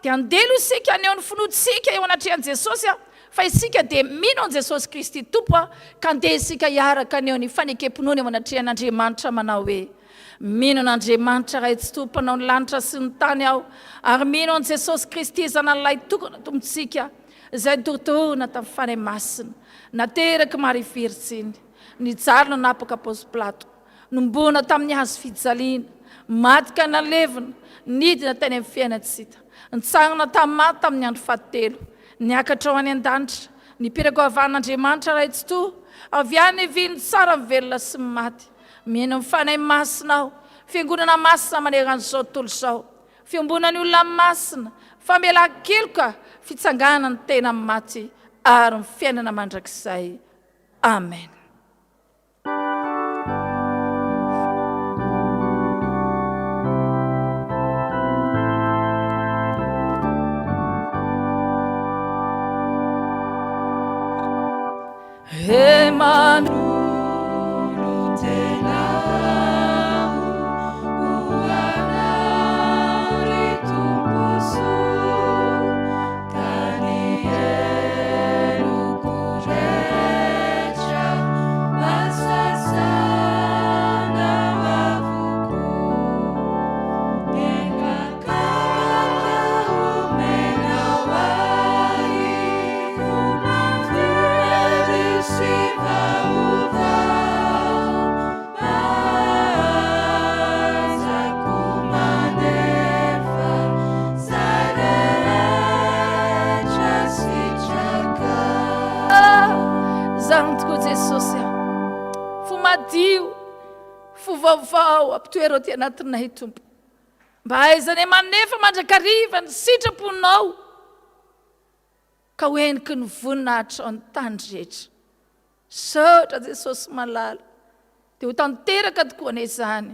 dia andelo isika ny eo ny finoantsika eo anatrehan'i Jesosy fa isika dia mino an Jesosy Kristy tompo ka andeha isika hiaraka ny eo ny fanekempinoana eo anatrehan'Andriamanitra manao hoe mino an'Andriamanitra ray tsy tompanao ny lanitra sy ny tany aho ary mino an' Jesosy Kristy zanan'ilay tokana tompontsika izay torotoroana tamin'ny fanahy masina nateraka mariviritsiny nijarona napaka Paosy Plato nombona tamin'ny hazo fijaliana matika nalevina nidina tany amin'ny fiainantsika nitsangana tamin'ny maty tamin'ny andro fahatelo niakatra ho any an-danitra nipirako havan'Andriamanitra ray tsy toa avy any viny tsara mivelona sy ny maty mino ny fanahy masina aho fiangonana masina maneran'izao tontolo izao fiombonany olona masina famelan-keloka fitsangana ny tena maty ary ny fiainana mandrakizay amen. Vaovao ampitoerao ty anatinay tompo mba aizany manefa mandrakariva ny sitraponao ka hoeniky ny voninahitra ao ny tany rehetra saotra Jesosy malala dia ho tanteraka tokoa an'izany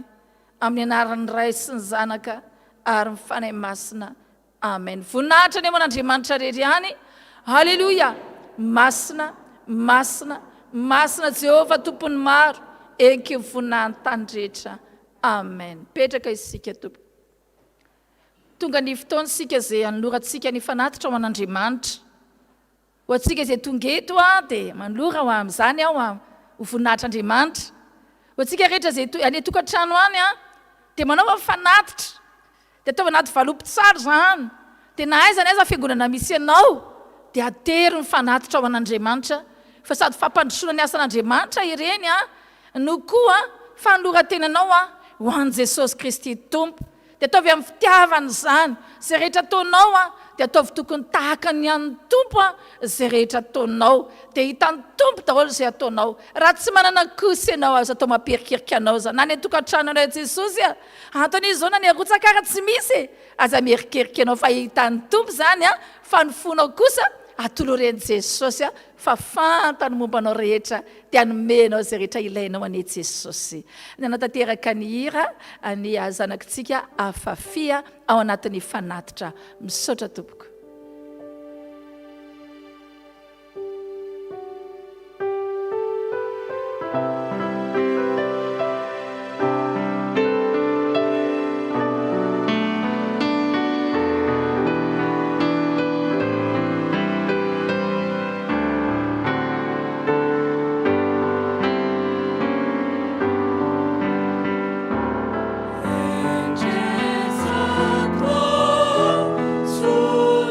amin'ny anaran'ny Ray sy ny Zanaka ary ny fanahy masina amen. Voninahitra ny aman'Andriamanitra rery any halleloia. Masina masina masina Jehova tompony maro enky voninahiny tany rehetra amen. Petraka isika tompo tonga ny fotoana sika izay anoratsika ny fanatitra ho an'Andriamanitra ho atsika izay tonga eto dia manora ho amin'izany aho ho voninahitr'Andriamanitra ho atsika rehetra izay any tokantrano any dia manao fanatitra dia ataova anaty valopitsara zany dia na aiza na aiza fiangonana misy ianao dia atery ny fanatitra ho an'Andriamanitra fa sady fampandrosoana ny asan'Andriamanitra ireny no koa fanoloran-tenanao ho an' Jesosy Kristy tompo dia ataovy amin'ny fitiavany izany izay rehetra ataonao dia ataovy tokony tahaka ny an'ny tompo izay rehetra ataonao dia hitan'ny tompo daholo izay ataonao raha tsy manana kosa ianao azo atao mampirikirika anao zany na ny tokantrano anao Jesosy anton'izy zao na ny arotsakara tsy misy aza mierikeriky anao fa hitan'ny tompo zany fa ny fonao kosa atoloren'i Jesosy fa fantany momba anao rehetra dia anomenao izay rehetra ilainao an'i Jesosy. Ny anatanteraka ny hira ny zanakitsika afafia ao anatin'ny fanatitra misaotra tompoko. So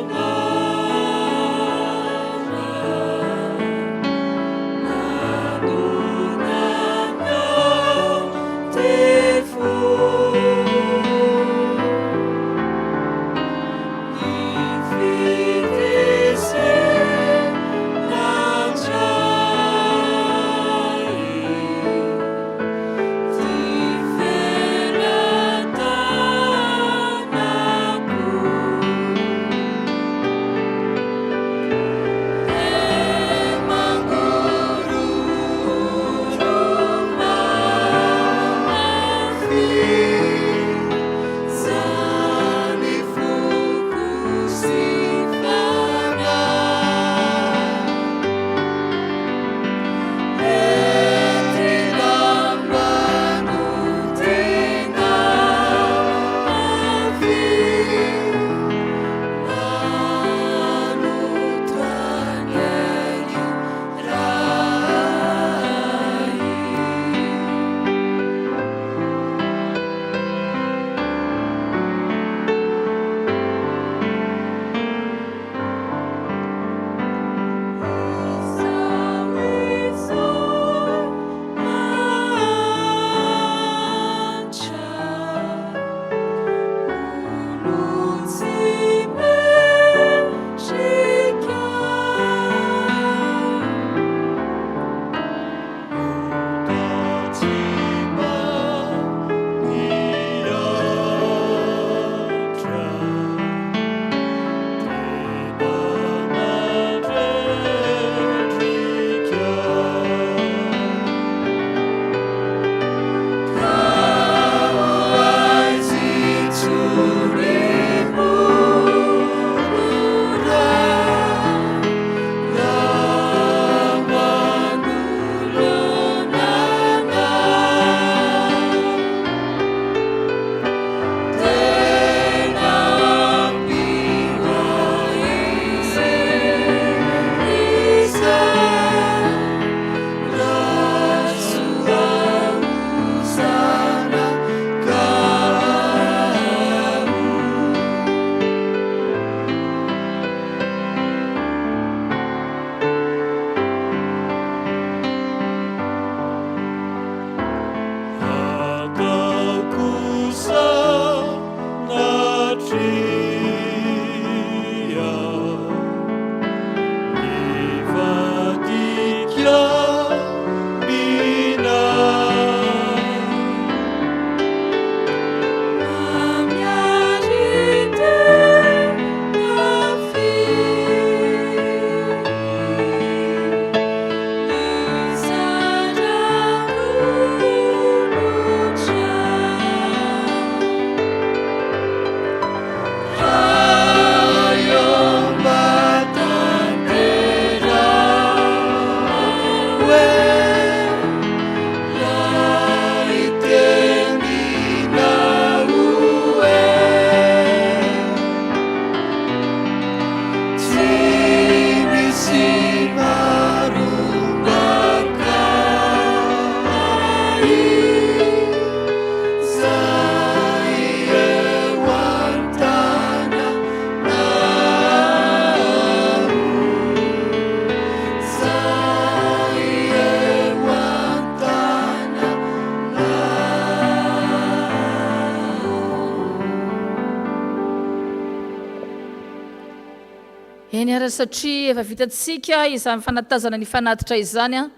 eny ara satria efa vitantsika izany fanatazana ny fanatitra izany a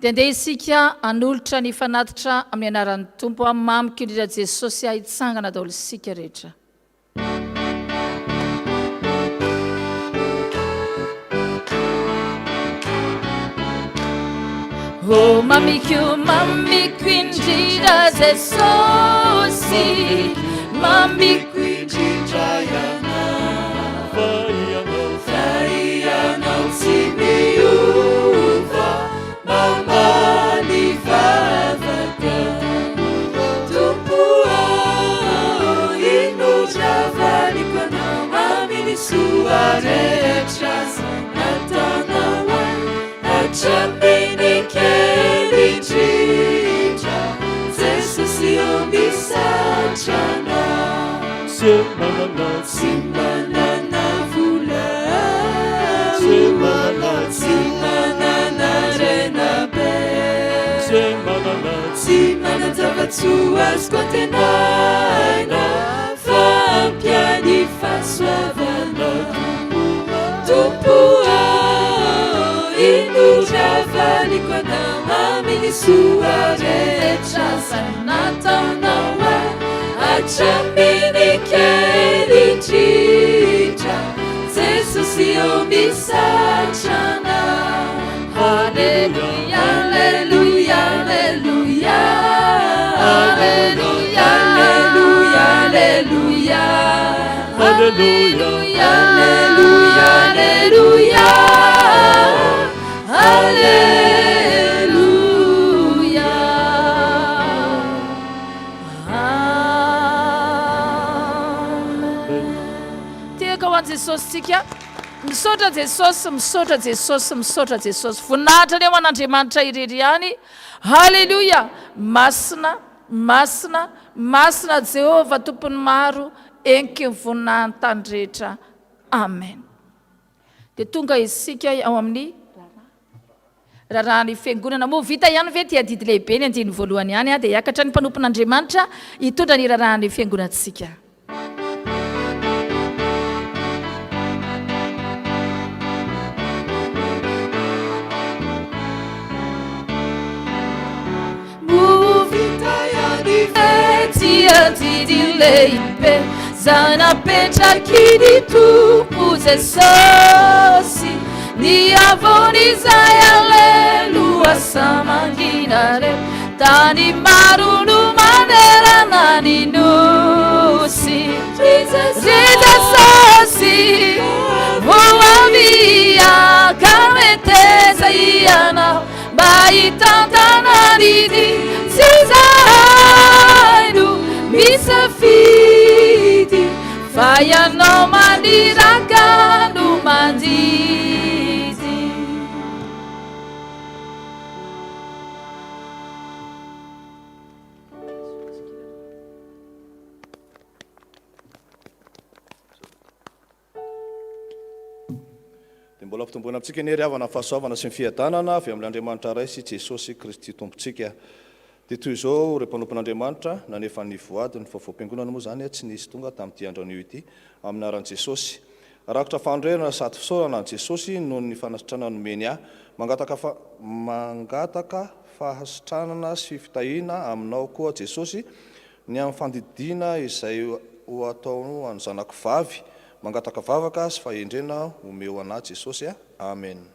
dia andeha isika anolotra ny fanatitra amin'ny anaran'ny tompo a mamiko indrindra Jesosy hitsangana daholo isika rehetra. Oh, mamiko indrindra Jesosy, mamiko indrindra iana, faianao tsy miova, mamali vavaka, tompo indrindra valiko anao, amin'ny soa rehetra natanao hatraminy kely indrindra, Jesosy misatrana, tsy manana vola, tsy manana renabe, tsy mananjava-tsoa azoko antenaina, fa ampiany fahasoavana, tompo indrindra valiko anao, amin'ny soa rehetra nataonao hatraminy kely indrindra, Jesosy misatrana. Alleluia, alleluia, alleluia, alleluia, alleluia, alleluia, alleluia, alleluia, alleluia, amen. Tiaka ho an'i Jesosy tsika, misaotra Jesosy, misaotra Jesosy, misaotra Jesosy, voninahitra ny ao an'Andriamanitra irery ihany. Halleluia, masina, masina, masina Jehova tompony maro, enky ny voninahiny tany rehetra, amen. Dia tonga isika ao amin'ny raharahan'ny fiangonana, moa vita ihany ve tia didy lehibe ny andiny voalohany ihany a, dia hiakatra ny mpanompon'Andriamanitra hitondra ny raharahan'ny fiangonantsika. Tia didy lehibe zanapetraky tompo Jesosy, ny avon'izay aleluia samanginare, tany maro no manerana ny nosy, Jesosy voavia kameteza ianao, mba hitantana didy no misafidy, fa ianao maniraka no mandidy. Dia mbola fitombona amintsika ny riavana fahasoavana sy ny fiadanana avy amin'Andriamanitra ray sy Jesosy Kristy tompontsika. Dia toy izao ireo mpanompon'Andriamanitra nanefa ny voadiny fa voam-piangonana moa izany tsy nisy tonga tamin'ity andronio ity amin'ny anaran'i Jesosy. Rakotra fandrerana sady fisaorana an' Jesosy noho ny fanasitranana nomeny ahy, mangataka fahasitranana sy fitahiana aminao koa Jesosy, ny amin'ny fandidiana izay ho atao any zanako vavy, mangataka vavaka sy fahendrena homeo anahy Jesosy, amen.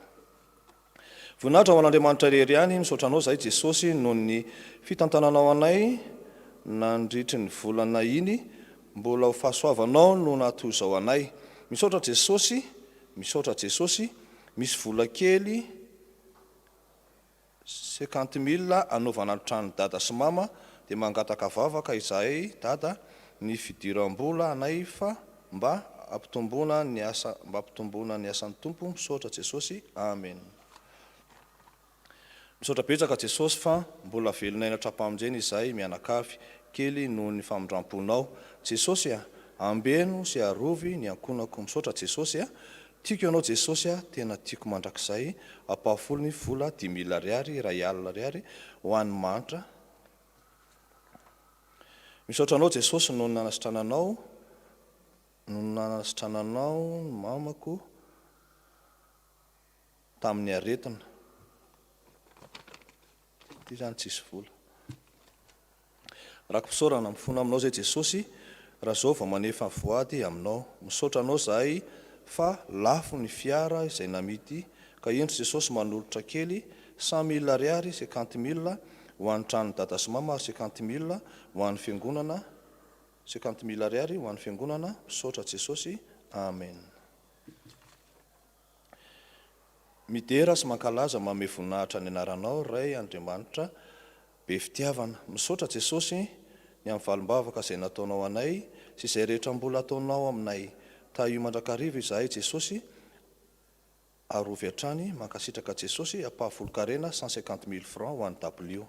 Voninahitra ho an'Andriamanitra rery ihany, misaotra anao zahay Jesosy noho ny fitantananao anay nandritry ny volana iny, mbola ho fahasoavanao no natoy izao anay. Misaotra Jesosy, misaotra Jesosy, misy vola kely 50 000 anaovana trano dada sy mama, dia mangataka vavaka izahay dada ny fidiram-bola anay fa mba ampitomboana ny asan'ny tompo. Misaotra Jesosy, amen. Misaotra betsaka Jesosy fa mbola velonay natrapamonjeny izahay mianakavy kely noho ny famindramponao. Jesosy ambeno sy arovy ny ankonako. Misaotra Jesosy, tiako ianao Jesosy, tena tiako mandrakizay, ampahafolony vola 10 000 ariary, ray alina ariary ho an'ny manitra. Misaotra anao Jesosy noho nanasitrananao, ny mamako tamin'ny aretina. Ty zany tsisy vola. Raha mpisaorana mifona aminao zay Jesosy, raha zao vao manefa voady aminao. Misaotra anao zahay fa lafo ny fiara izay namity, ka endry Jesosy manolotra kely 100 000 ariary 50 000 ho an'ny trano dada sy mama, 50 000 ho an'ny fiangonana, 50 000 ariary ho an'ny fiangonana. Misaotra Jesosy. Amen. Midera sy mankalaza manome voninahitra ny anaranao Ray Andriamanitra be fitiavana. Misaotra Jesosy ny amin'ny valim-bavaka izay nataonao anay sy izay rehetra mbola ataonao aminay. Io mandrakariva izahay Jesosy, arovy hatrany mankasitraka Jesosy apahafolo-karena 150 000 francs ho an'ny W.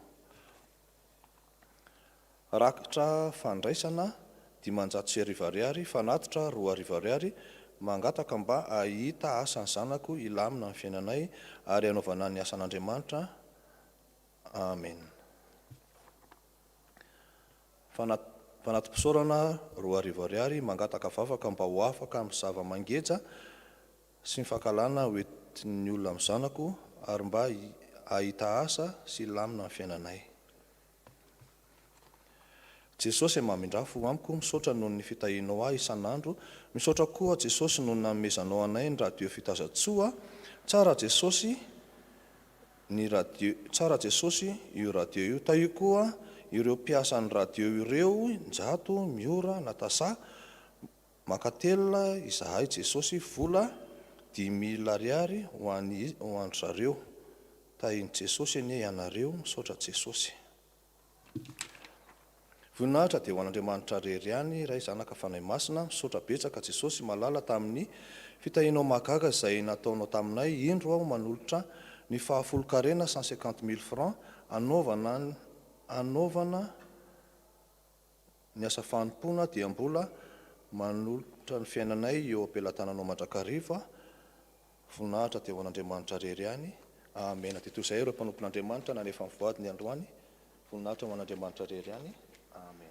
Rakitra fandraisana 500 ariary, fanatitra 2 ariary, mangataka mba ahita asan'ny zanako ilamina amin'ny fiainanay ary hanaovana ny asan'Andriamanitra. Amen. Fanatim-pisaorana 2 ariary, mangataka vavaka mba ho afaka amin'ny zava-mangeja sy mifankalana hoentin'ny olona amin'ny zanako ary mba ahita asa sy ilamina amin'ny fiainanay. Jesosy mamindrafo amiko, misaotra noho ny fitahinao ahy isan'andro. Misaotra koa Jesosy noho nanomezanao anay ny radio fitazatsoa. Tsara Jesosy io radio io. Io koa ireo mpiasan'ny radio ireo, Njato, Miora, Natasa, makatelina izahay Jesosy vola 10 000 ariary ho an'ny zareo. Tahiny Jesosy anie ianareo. Misaotra Jesosy. Voninahitra dia ho an'Andriamanitra rery ihany, Ray Zanaka Fanahy Masina. Misaotra betsaka Jesosy malala tamin'ny fitahinao mahagaga izay nataonao taminay. Indro aho manolotra ny fahafolo-karena 150 000 francs anaovana ny asa fanompona, dia mbola manolotra ny fiainanay eo ampelantananao mandrakariva. Voninahitra dia ho an'Andriamanitra rery ihany. Amen. Dia toy izay ireo mpanompon'Andriamanitra nanefa mivoady ny androany. Voninahitra ho an'Andriamanitra rery ihany. Amen.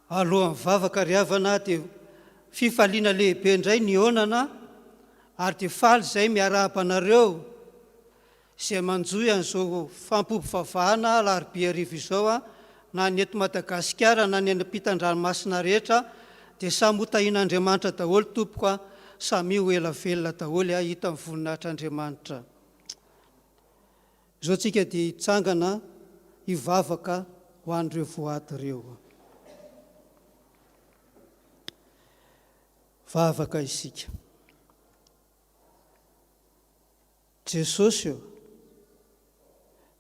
Alohan'ny vavaka riavana dia fifaliana lehibe indray ny onana, ary dia faly izay miara-panareo izay manjoy an'izao Fotoam-pifohazana Alarobia arivo izao, na ny eto Madagasikara na ny ampitan-dranomasina rehetra, dia samy hotahin'Andriamanitra daholo tompoko, samy ho ela velona daholo hita amin'ny voninahitr'Andriamanitra. Izao tsika dia hitsangana hivavaka ho an'ireo voady ireo. Vavaka isika. Jesosy io,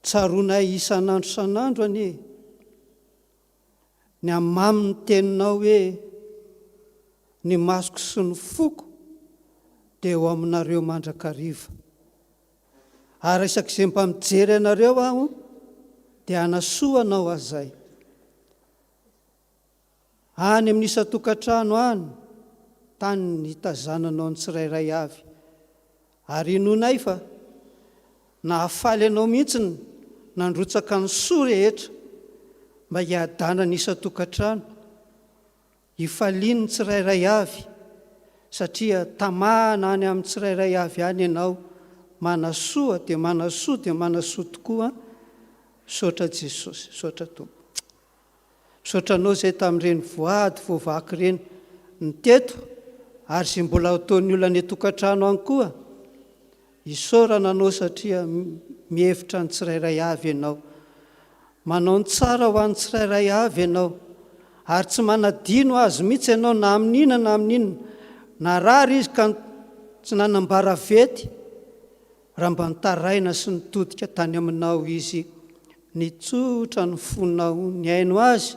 tsaronay isan'andro san'andro anie, ny amamy ny teninao hoe ny masoko sy ny foko dia eo aminareo mandrakariva. Ary isak'izay mba mijery anareo aho dia hanasoanao azay. Any amin'ny isa-tokantrano any, tany ny hitazananao ny tsirairay avy. Ary inonay fa nahafaly anao mihitsy nandrotsaka ny soa rehetra mba hiadana ny isa-tokantrano, hifaliany ny tsirairay avy, satria tamahana any amin'ny tsirairay avy any ianao, manasoa dia manasoa dia manasoa tokoa. Misaotra Jesosy, misaotra Tompo. Misaotra anao izay tamin'ireny voady voavaky ireny ny teto, ary izay mbola ataon'ny olona ny tokantrano any koa, isaorana anao satria mihevitra ny tsirairay avy ianao. Manao ny tsara ho an'ny tsirairay avy ianao, ary tsy manadino azy mihitsy ianao na amin'inona na amin'inona. Na rary izy ka tsy nanambara vety, raha mba nitaraina sy nitodika tany aminao izy, nitsotra ny fonao, ny haino azy,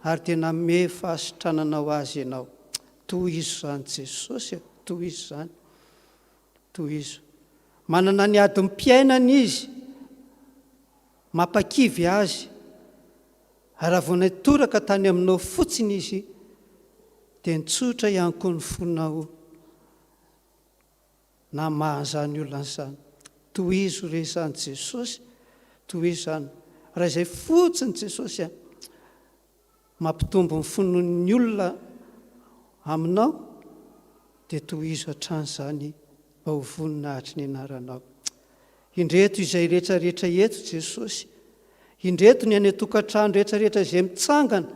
ary dia nanome fahasitrananao azy ianao. Toy izo zany Jesosy, toy izo zany, toy izo. Manana ny adiny mpiainana izy, mampakivy azy, ary raha vao natoraka tany aminao fotsiny izy, dia nitsotra ihany koa ny fonao na mahazany olona n'izany. Tohizo re izany Jesosy, tohizo izany. Raha izay fotsiny Jesosy mampitombo ny fonon'ny olona aminao, dia tohizo hatranyizany mba ho voninahitry ny anaranao. Indreto izay rehetrarehetra eto Jesosy, indreto ny any tokantrano rehetrarehetra izay mitsangana,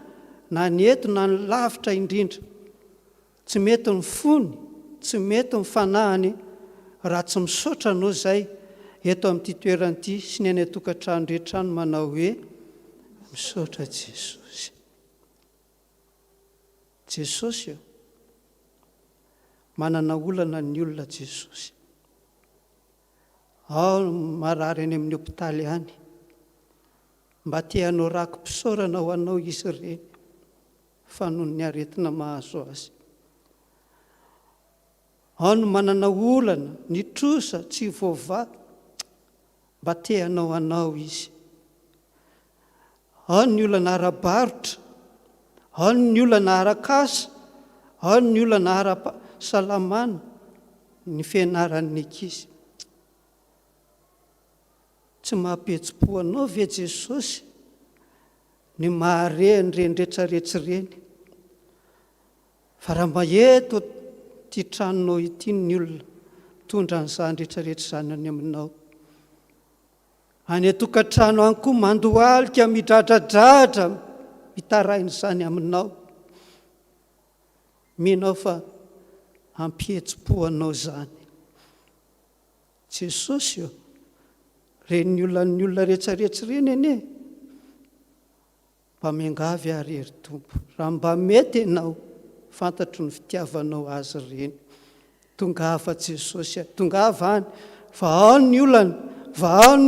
na ny eto na ny lavitra indrindra. Tsy mety ny fony, tsy mety ny fanahany, raha tsy misaotra anao izay eto amin'ity toerana ity sy ny any tokantrano rehetra no manao hoe misaotra Jesosy. Jesosy manana olana ny olona Jesosy. Ao marary any amin'ny hopitaly any, mba te-hanao rakom-pisaorana ho anao izy ireny fa noho ny aretina mahazo azy. Ao no manana olana, ny trosa tsy voava, mba te-hanao anao izy. Ao ny olana ara-barotra, ao ny olana ara-kasa, ao ny olana ara-salamana, ny fianaran'ny ankizy. Tsy mahapetsipo anao ve Jesosy ny mahareny reny rehetrarehetra ireny? Fa raha mba eto ty tranonao ity ny olona mitondra an'izany rehetrarehetra izany any aminao, any tokantrano any koa mandohalika midradradratra mitarain'izany aminao, minao fa ampihetsi-po anao izany. Jesosy reny olona rehetrarehetra ireny ene, mba miangavy ary ery Tompo. Raha mba mety ianao, fantatro ny fitiavanao azy ireny. Tongava Jesosy, tongava any, fa ao ny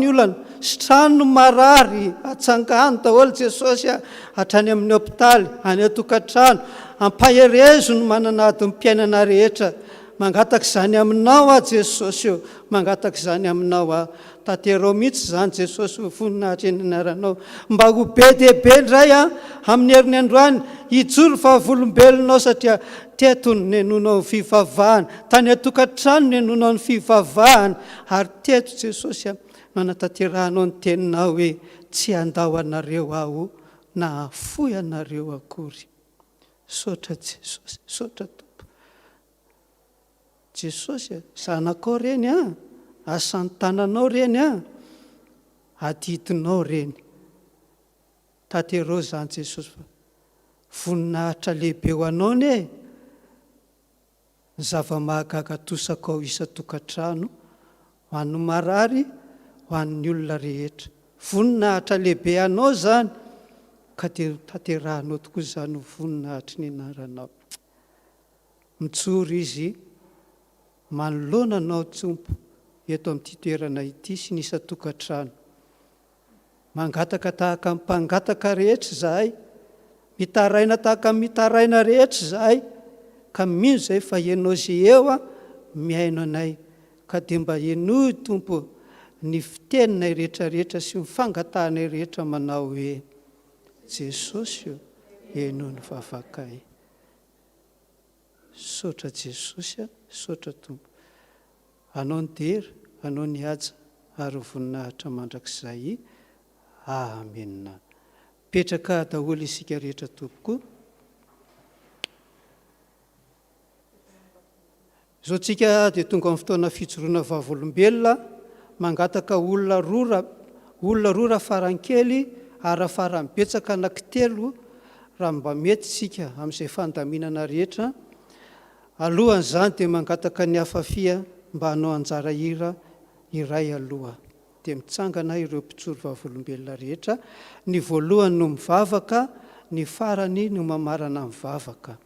olana, sy trano marary, atsangano daholo Jesosy hatrany amin'ny hopitaly, any tokantrano, ampaherezo ny mananady ny mpiainana rehetra. Mangataka izany aminao Jesosy, mangataka izany aminao tanterao mihitsy izany Jesosy ho voninahitra ny anaranao. Mba ho be dehibe indray amin'ny herin'ny androany hijoro fahavolombelonao, satria teto ny nenonao ny fivavahana, tany tokantrano ny nenonao ny fivavahana, ary teto Jesosy manatanterahanao ny teninao hoe tsy andao anareo aho na afoy anareo akory. Saotra Jesosy, saotra Tompo. Jesosy, zanakao reny asan'ny tananao reny adidinao reny. Tanterao izany Jesosy, voninahitra lehibe ho anao ne, ny zava-mahagaga tosaka ao isa-tokantrano, ho an'ny marary, ho an'ny olona rehetra. Voninahitra lehibe anao izany, ka dia tanterahanao tokoa izany ho voninahitry ny anaranao. Mijoro izy manoloana anao Tompo eto amin'ity toerana ity sy ny isa-tokantrano. Mangataka tahaka ny mpangataka rehetra izahay, mitaraina tahaka ny mitaraina rehetra izahay, ka mino izay fa ianao izay eo miaino anay, ka dia mba enoy Tompo ny fiteninay rehetrarehetra sy ny fangatahanay rehetra manao hoe Jesosy enoy ny vavakay. Saotra Jesosy, saotra Tompo. Anao ny dera, anao ny haja, ary voninahitra mandrakizay. Amena. Petraka daholo isika rehetra tompoko. Izao tsika dia tonga amin'ny fotoana fijoroana vavolombelona, mangataka olona roa farankely ary faranbetsaka anankitelo raha mba mety sika amin'izay fandaminana rehetra. Alohan'izany dia mangataka ny hafafia mba hanao anjara hira iray aloha. Dia mitsangana ireo mpijoro vavolombelona rehetra. Ny voalohany no mivavaka, ny farany no mamarana mivavaka.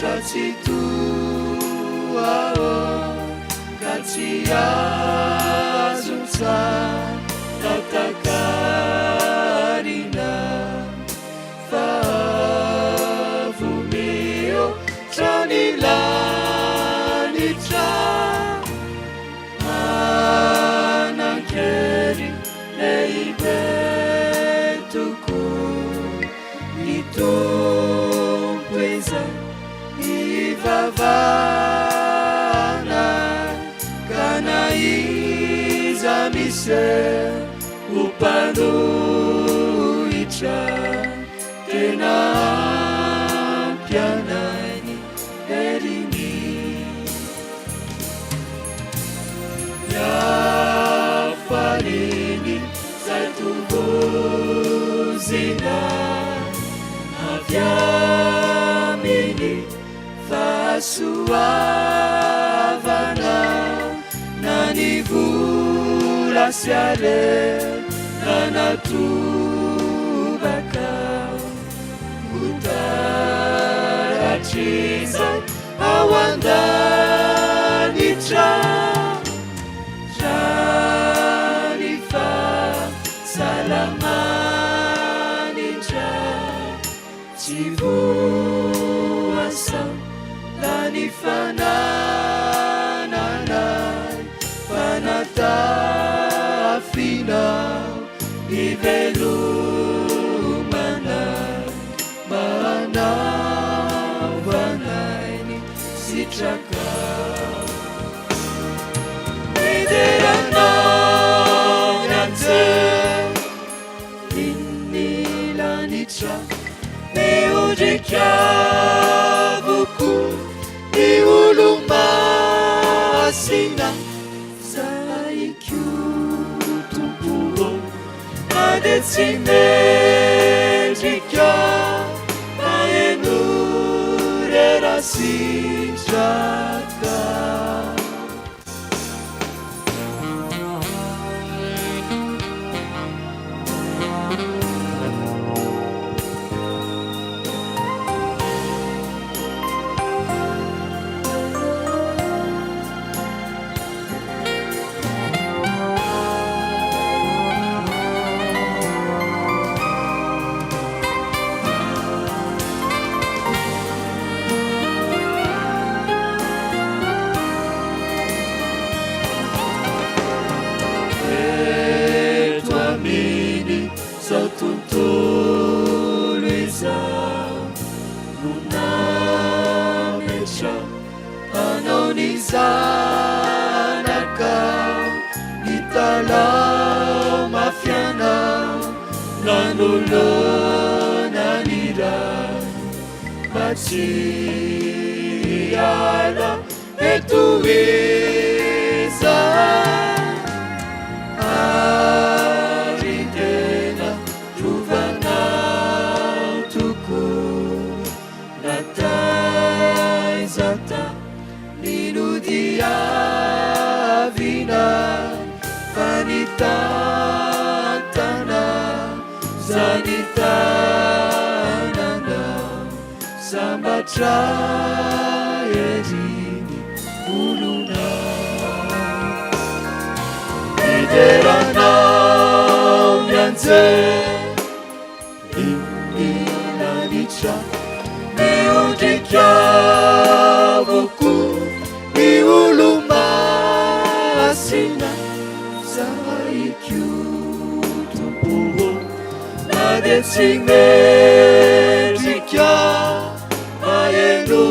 tsy toa ka tsy azo tatakarina fa avomeo trany lanitra anankely lehibe toko ny tompo izay ivavana ka naiza mise ho mpanohitra tena ampianainy eriny yafariny zay tovozina avy aminy fahasoavana na ny vola sy alena natobaka utaratrizay ao andanitra trany fahasalamanitra tsy voasa la ny fanananay fanatafina ivelomana manavanainy sitraka mideranao mianze inilanitra miodrikiavoko ny olomasina zaikio tompo na de tsy mendrika maeno rerasitraka zanaka italao mafianao nanolonanira matsy ala etoiza ary tena rovanao toko nataizata diavina fanitantana zanitanana sambatra eriny olona mideranao mianze imilanitra miodrikiavoko ny olomasina zaikio tompo na de tsy mendrika maeno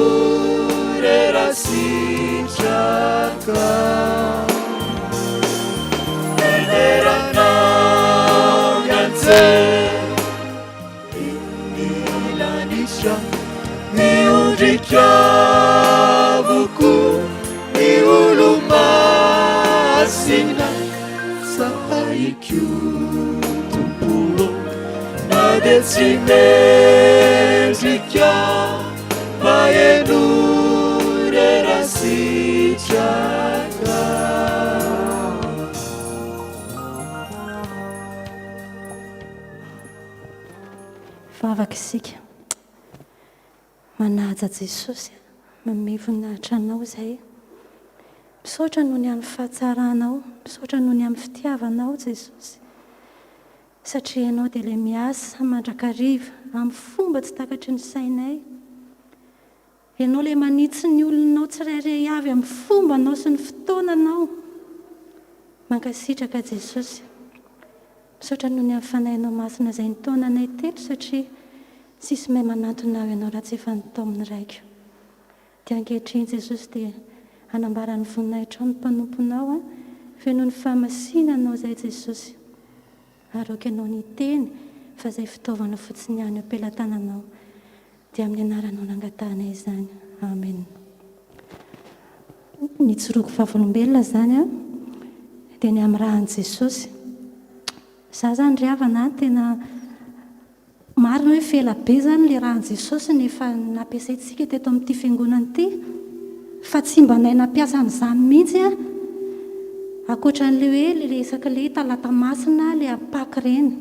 rerasitraka mideranao mianze imilanitra miodrikiavoko ny olomasina zaikio tompo na de tsy mendrika maeno rerasitraka Vavaka isika manaja Jesosy manome voninahitra anao izay. Misaotra noho ny amin'ny fahatsaranao, misaotra noho ny amin'ny fitiavanao Jesosy. Satria ianao dia ilay miasa mandrakariva amin'ny fomba tsy takatry ny sainay. Ianao ilay manitsy ny olonao tsirairay avy amin'ny fombanao sy ny fotoananao. Mankasitraka Jesosy. Misaotra noho ny amin'ny fanahinao masina izay nitaonanay teto satria sisy mahay manantona ianao raha tsy efa nitao amin'ny raiko. Dia ankehitriny Jesosy dia hanambarany voninahitra ny mpanomponao feno ny fahamasinanao izay Jesosy. Aroky ianao ny teny fa izay fitaovana fotsiny ihany am-pelantananao. Dia amin'ny anaranao nangatahana izany. Amen. Ny tsoroko vavolombelona zany dia ny amin'ny rahan'i Jesosy. Za zany ry havana tena marina hoe fela be zany ilay rahan'i Jesosy nefa nampiasaintsika teto amin'ity fiangonana ity. Fa tsy mba nay nampiasa an'izany mihitsy ankoatran'ilay hoe ilay resaka talata masina ilay apaky ireny.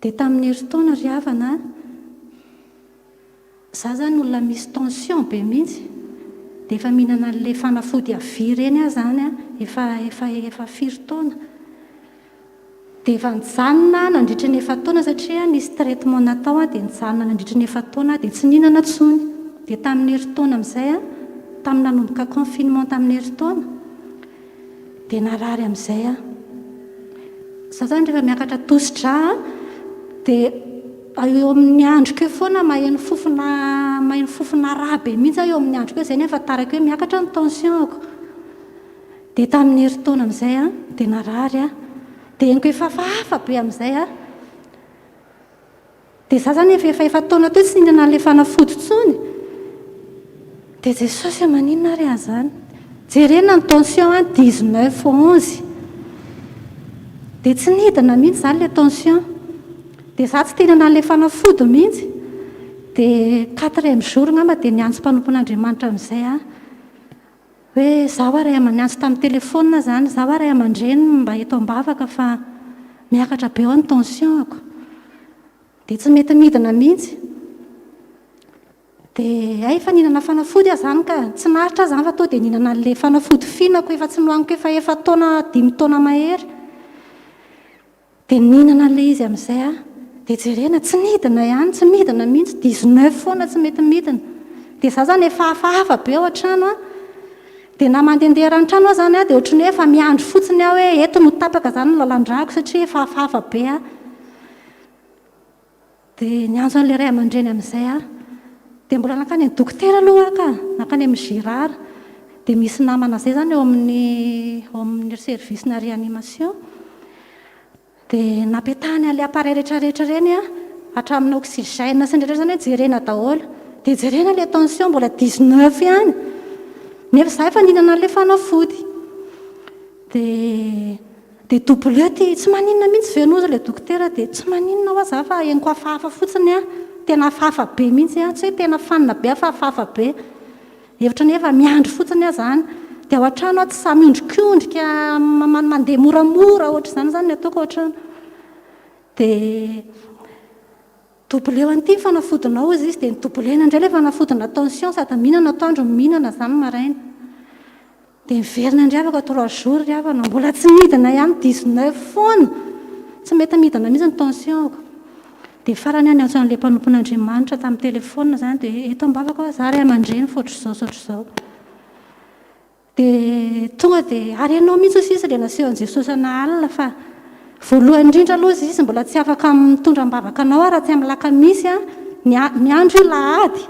Dia tamin'ny herintaona ry havana za zany olona misy tension be mihitsy. Dia efa mihinana an'ilay fanafody avy ireny zany efa 4 taona. Dia efa nijanona nandritra ny 4 taona satria nisy traitement natao dia nijanona nandritra ny 4 taona dia tsy nihinana intsony. Dia tamin'ny herintaona amin'izay tamin'ny nanomboka confinement tamin'ny herintaona dia narary amin'izay za zany rehefa miakatra tosi-dra dia eo amin'ny androko eo foana maheno fofona raha be mihitsy eo amin'ny androko eo izay nefa tarako hoe miakatra ny tensionko. Dia tamin'ny herintaona amin'izay dia narary dia eniko efa hafahafa be amin'izay dia za zany efa taona teo tsy nihinana an'ilay fanafody intsony. Dia Jesosy maninona ary zany? Jerena ny tension 19/11. Dia tsy nidina mihitsy zany ilay tension. Dia za tsy tinana an'ilay fanafody mihitsy. Dia 4e jour ngamba dia niantso mpanompon'Andriamanitra amin'izay hoe zaho ray amaniantso tamin'ny telefona zany, zaho ray aman-dreny mba eto am-bavaka fa miakatra be ao ny tensionko. Dia tsy mety midina mihitsy. Dia efa nihinana fanafody zany ka tsy naritra zany fa to dia nihinana an'ilay fanafody fihinako efa tsy nohaniko efa taona 5 taona mahery. Dia nihinana an'ilay izy amin'izay dia jerena tsy midina ihany, tsy midina mihitsy 19 foana tsy mety midina. Dia za zany efa hafahafa be ao an-trano dia na mandehandeha rano-trano zany dia ohatran'ny hoe efa miandro fotsiny hoe eto no tapaka zany lalan-drako satria efa hafahafa be dia niantso an'ilay ray aman-dreny amin'izay dia mbola nakany amin'ny dokotera aloha ka nakany amin'ny Girard. Dia misy namana zay zany eo amin'ny service-na réanimation. Dia napetahany an'ilay appareil rehetrarehetra ireny hatramin'ny oxygène sy ny rehetra zany hoe jerena daholo. Dia jerena ilay tension mbola 19 ihany. Nefa za efa nihinana an'ilay fanafody. Dia double tsy maninona mihitsy venoza ilay dokotera dia tsy maninona ho za fa eniko hafahafa fotsiny tena hafahafa be mihitsy tsy hoe tena fanina be fa hafahafa be. Hevitra ny efa miandro fotsiny zany. Dia ao an-trano tsy samy ondrikondrika mandeha moramora ohatr'izany zany ny ataoko ao an-trano. Dia double an'ity fanafodinao izy dia double indray ilay fanafodina tension sady mihinana atoandro mihinana zany maraina. Dia miverina indray afaka 3 jours ry havana mbola tsy midina ihany 19 foana. Tsy mety midina mihitsy ny tensionko. Dia farany any antso an'ilay mpanompon'Andriamanitra tamin'ny telefona zany dia eto am-bavaka za ray aman-dreny ohatr'izao. Dia tonga dia ary ianao mihitsy izy ilay naseho an'i Jesosy ana alina fa voalohany indrindra aloha izy mbola tsy afaka mitondra am-bavaka anao raha tsy amin'ny lakamisy ny andro lahady.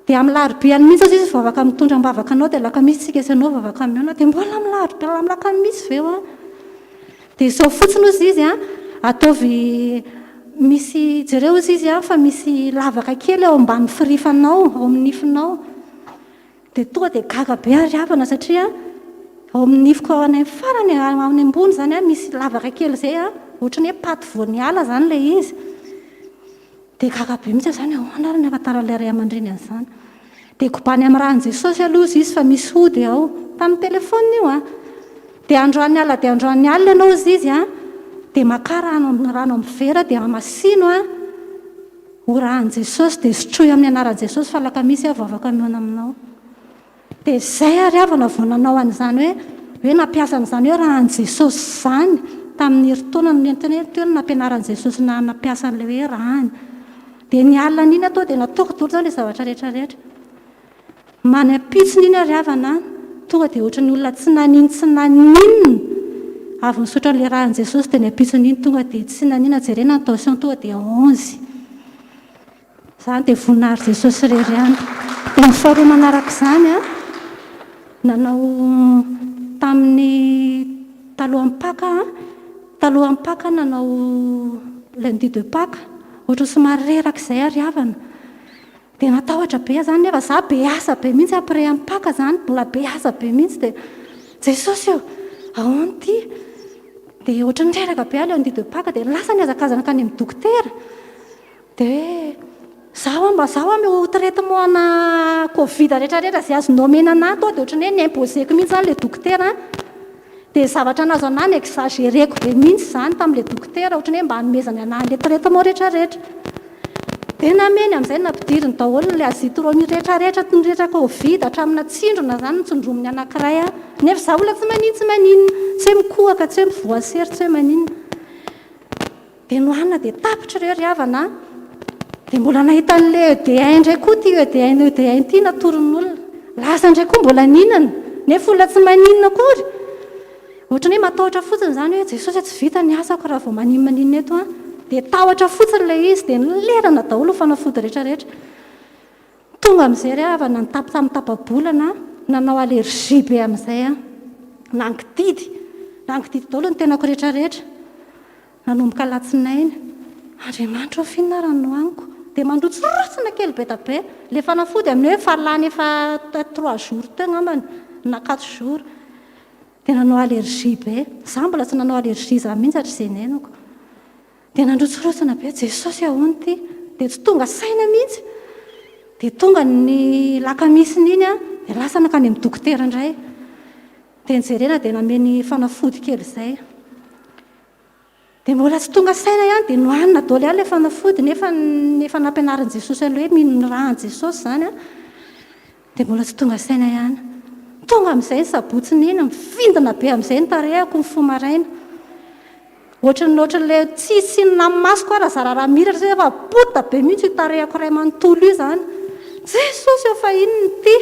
Dia amin'ny larobiany mihitsy izy vao afaka mitondra am-bavaka anao dia lakamisy tsika sy anao vavaka miona dia mbola amin'ny lakamisy veo dia izao fotsiny izy ataovy misy jereo izy fa misy lavaka kely ao ambany firifanao ao amin'ny nifinao. Dia tonga dia gaga be ary havana satria ao amin'ny nifiko ao any farany amin'ny ambony zany misy lavaka kely izay ohatrany hoe paty voaniala zany ilay izy. Dia gaga be mihitsy zany ahoana ary ny afantaran'ilay ray aman-dreny an'izany. Dia kobany amin'ny rahan'i Jesosy aloha izy fa misy hody ao tamin'ny telefona io dia androany alina ianao izy dia maka rano amin'ny vera dia amasino orahan' jesosy dia sotroy amin'ny anaran' jesosy fa lakamisy aho vavaka miona aminao. Dia izay ary havana vonanao an'izany hoe nampiasa an'izany hoe rahan' jesosy izany tamin'ny heritaona toena nampianaran' jesosy na nampiasa an'ilay hoe rahany. Dia ny alina n'iny atao dia nataoko daholo izany ilay zavatra rehetrarehetra. Manam-pitsiny iny ary havana tonga dia ohatran'ny olona tsy naninona avy misotra an'ilay rahan'i jesosy dia ny ampitsiny iny tonga dia tsy nanina jerena ny tension tonga dia 11. Izany dia voninahary jesosy irery ihany. Dia ny faharoa manarak'izany nanao tamin'ny talohan'ny paka nanao lundi de Pâques, ohatra somary reraka izay ary havana. Dia natahotra be zany nefa za be asa be mihitsy après amin'ny paka zany, mbola be asa be mihitsy dia jesosy eo ahoana ity. Dia ohatran'ny reraka be lundi de Pâques dia lasa ny hazakazana ka any amin'ny dokotera. Dia zaho ame traitement ana covid rehetrarehetra izay azonao omena anahy tao dia ohatran'ny hoe niimposeko mihitsy zany ilay dokotera. Dia zavatra nazo anahy ny exagéreko be mihitsy zany tamin'ilay dokotera ohatran'ny hoe mba hanomezany anahy ilay traitement rehetrarehetra. Dia nameny amin'izay nampidiriny daholo ilay azitrony rehetrarehetra tonydrehetra covid hatramina tsindrona zany nitsondrominy anankiray nefa za olona tsy maninona tsy hoe mikohaka tsy hoe mivoasery tsy hoe maninona. Dia nohanina dia tapitra ireo ry havana. Dia mbola nahita an'ilay ED1 indray koa ty ED1 ity natorin'olona. Lasa indray koa mbola ninana nefa olona tsy maninona kory. Ohatran'ny hoe matahotra fotsiny zany hoe jesosy tsy vita ny asako raha vao maninona eto dia tahotra fotsiny ilay izy dia nilerana daholo fanafody rehetrarehetra. Tonga amin'izay ry havana tamin'ny tapa-bolana nanao allergie be amin'izay nangididy daholo ny tenako rehetrarehetra. Nanomboka alatsinainy Andriamanitra finna rano aniko dia mandrotsorotsona kely be tabe ilay fanafody amin'ny hoe falany efa 3 jours teo angambany na 4 jours. Dia nanao allergie be. Za mbola tsy nanao allergie za mihitsy hatrizay nenako. Dia nandrotsorotsona be jesosy ahoana ity. Dia tsy tonga saina mihitsy. Dia tonga ny lakamisiny iny dia lasa nakany amin'ny dokotera indray. Dia nijerena dia nameny fanafody kely izay. Dia mbola tsy tonga saina ihany dia nohanina daholo ihany ilay fanafody nefa nampianarin' jesosy ilay hoe mihinana rahan'i jesosy izany dia mbola tsy tonga saina ihany. Tonga amin'izay ny sabotsiny iny mifindina be amin'izay ny tarehako mifoha maraina. Ohatran'ilay tsy namasoko raha zararaha miratra zay fa bota be mihitsy io tarehako ray manontolo io zany. Jesosy eo fa inona ity.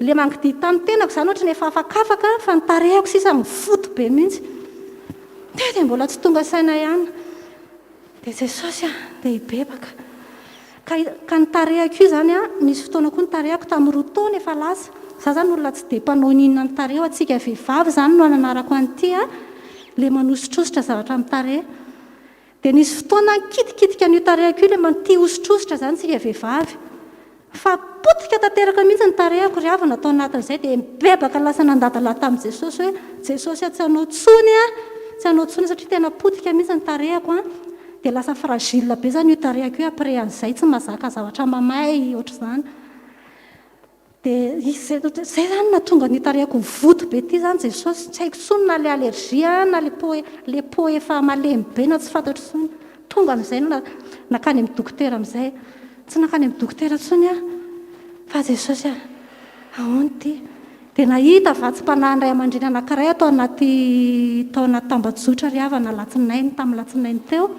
Ilay mangididy tany tenako izany ohatran'ny efa afakafaka fa ny tarehako sisa mifoto be mihitsy. Dia mbola tsy tonga saina ihany. Dia jesosy dia hibebaka. Ka ny tarehako io zany nisy fotoana koa ny tarehako tamin'ny 2 taona efa lasa. Za zany olona tsy dia mpanao ninona ny tarehy atsika vehivavy zany no nanarako an'ity ilay manosotrosotra zavatra amin'ny tarehy. Dia nisy fotoana kitikitika an'io tarehako io ilay mantia osotrosotra zany tsika vehivavy. Fa potika tanteraka mihitsy ny tarehako ry havana atao anatin'izay dia mibebaka lasa nandadala tamin'i jesosy hoe jesosy tsy hanao tsony satria tena potika mihitsy ny tarehako dia lasa fragile be zany io tarehako io après an'izay tsy mazaka zavatra mamay ohatr'izany. Dia izay zany natonga ny tarehako mivoto be ity zany jesosy tsy haiko tsony na le allergie na le po efa malemy be na tsy fantatro tsony. Tonga amin'izay nakany amin'ny dokotera amin'izay. Tsy nakany amin'ny dokotera tsony fa jesosy ahoana ity. Dia nahita vatsym-panahy indray aman-dreny anankiray atao anaty tambajotra ry havana tamin'ny latsinainy teo.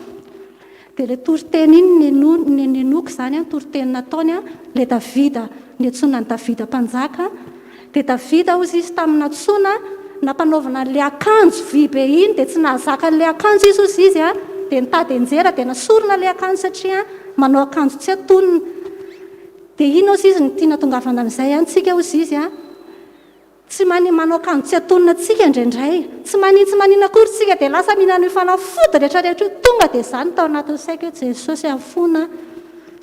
Dia ilay toriteny iny nenoko izany toriteny nataony ilay Davida niantsona ny Davida mpanjaka. Dia Davida ozy izy tamin'ny natsoina nampanaovana an'ilay akanjo vy be iny dia tsy nahazaka an'ilay akanjo izy ozy izy dia nitady anjera dia nasorona ilay akanjo satria manao akanjo tsy atonona. Dia iny ozy izy ny tiana tongavana amin'izay tsika ozy izy tsy manao akanjo tsy atonona tsika indraindray. Tsy maninona kory tsika dia lasa mihinana io fanafody rehetrarehetra io. Tonga dia izany tao anatin'ny saiko hoe jesosy amfona.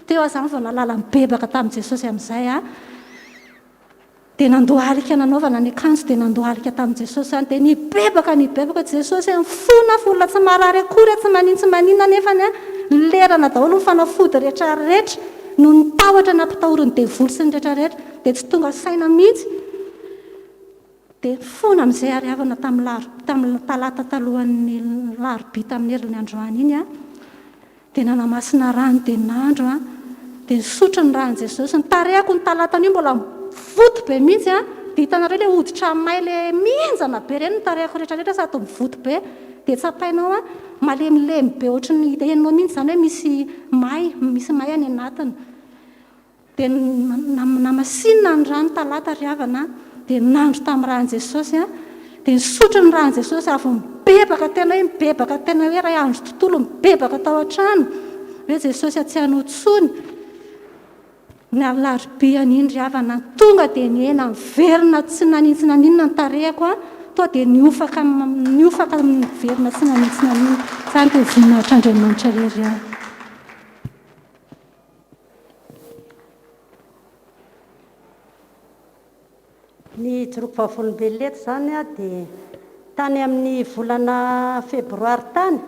Teo zany vao nalala mibebaka tamin'i jesosy amin'izay dia nandohalika nanaovana ny akanjo dia nandohalika tamin'i jesosy zany dia nibebaka jesosy amfona fa olona tsy marary akory tsy maninona nefa lerana daholo ny fanafody rehetrarehetra no nitahotra nampitahoriny devoly sy ny rehetrarehetra dia tsy tonga saina mihitsy. Dia fona amin'izay ary havana tamin'ny talata talohan'ny larobia tamin'ny herin'ny androany iny dia nanamasina rano dia nandro a dia nisotro ny rano Jesosy. Ny tarehako ny talatany io mbola mivoto be mihitsy a, dia hitanareo ilay hoditra may le mihenjana be ireny ny tarehako rehetrarehetra sady mivoto be, dia tsapainao a malemilemy be ohatran'ny henonao mihitsy zany hoe misy may any anatiny. Dia namasinina ny rano talata ry havana, dia nandro tamin'ny rano Jesosy a, dia nisotro ny rano Jesosy avy mibebaka tena hoe mibebaka tena hoe ray andro tontolo mibebaka tao an-trano hoe Jesosy tsy hanotsony. Ny Alarobia iny ry havana tonga dia niena miverina tsy naninona ny tarehako a, to dia niofaka miverina tsy naninona. Izany dia voninahitran'Andriamanitra rery ahy. Ny joroky vavolombelona eto zany a dia tany amin'ny volana febroary tany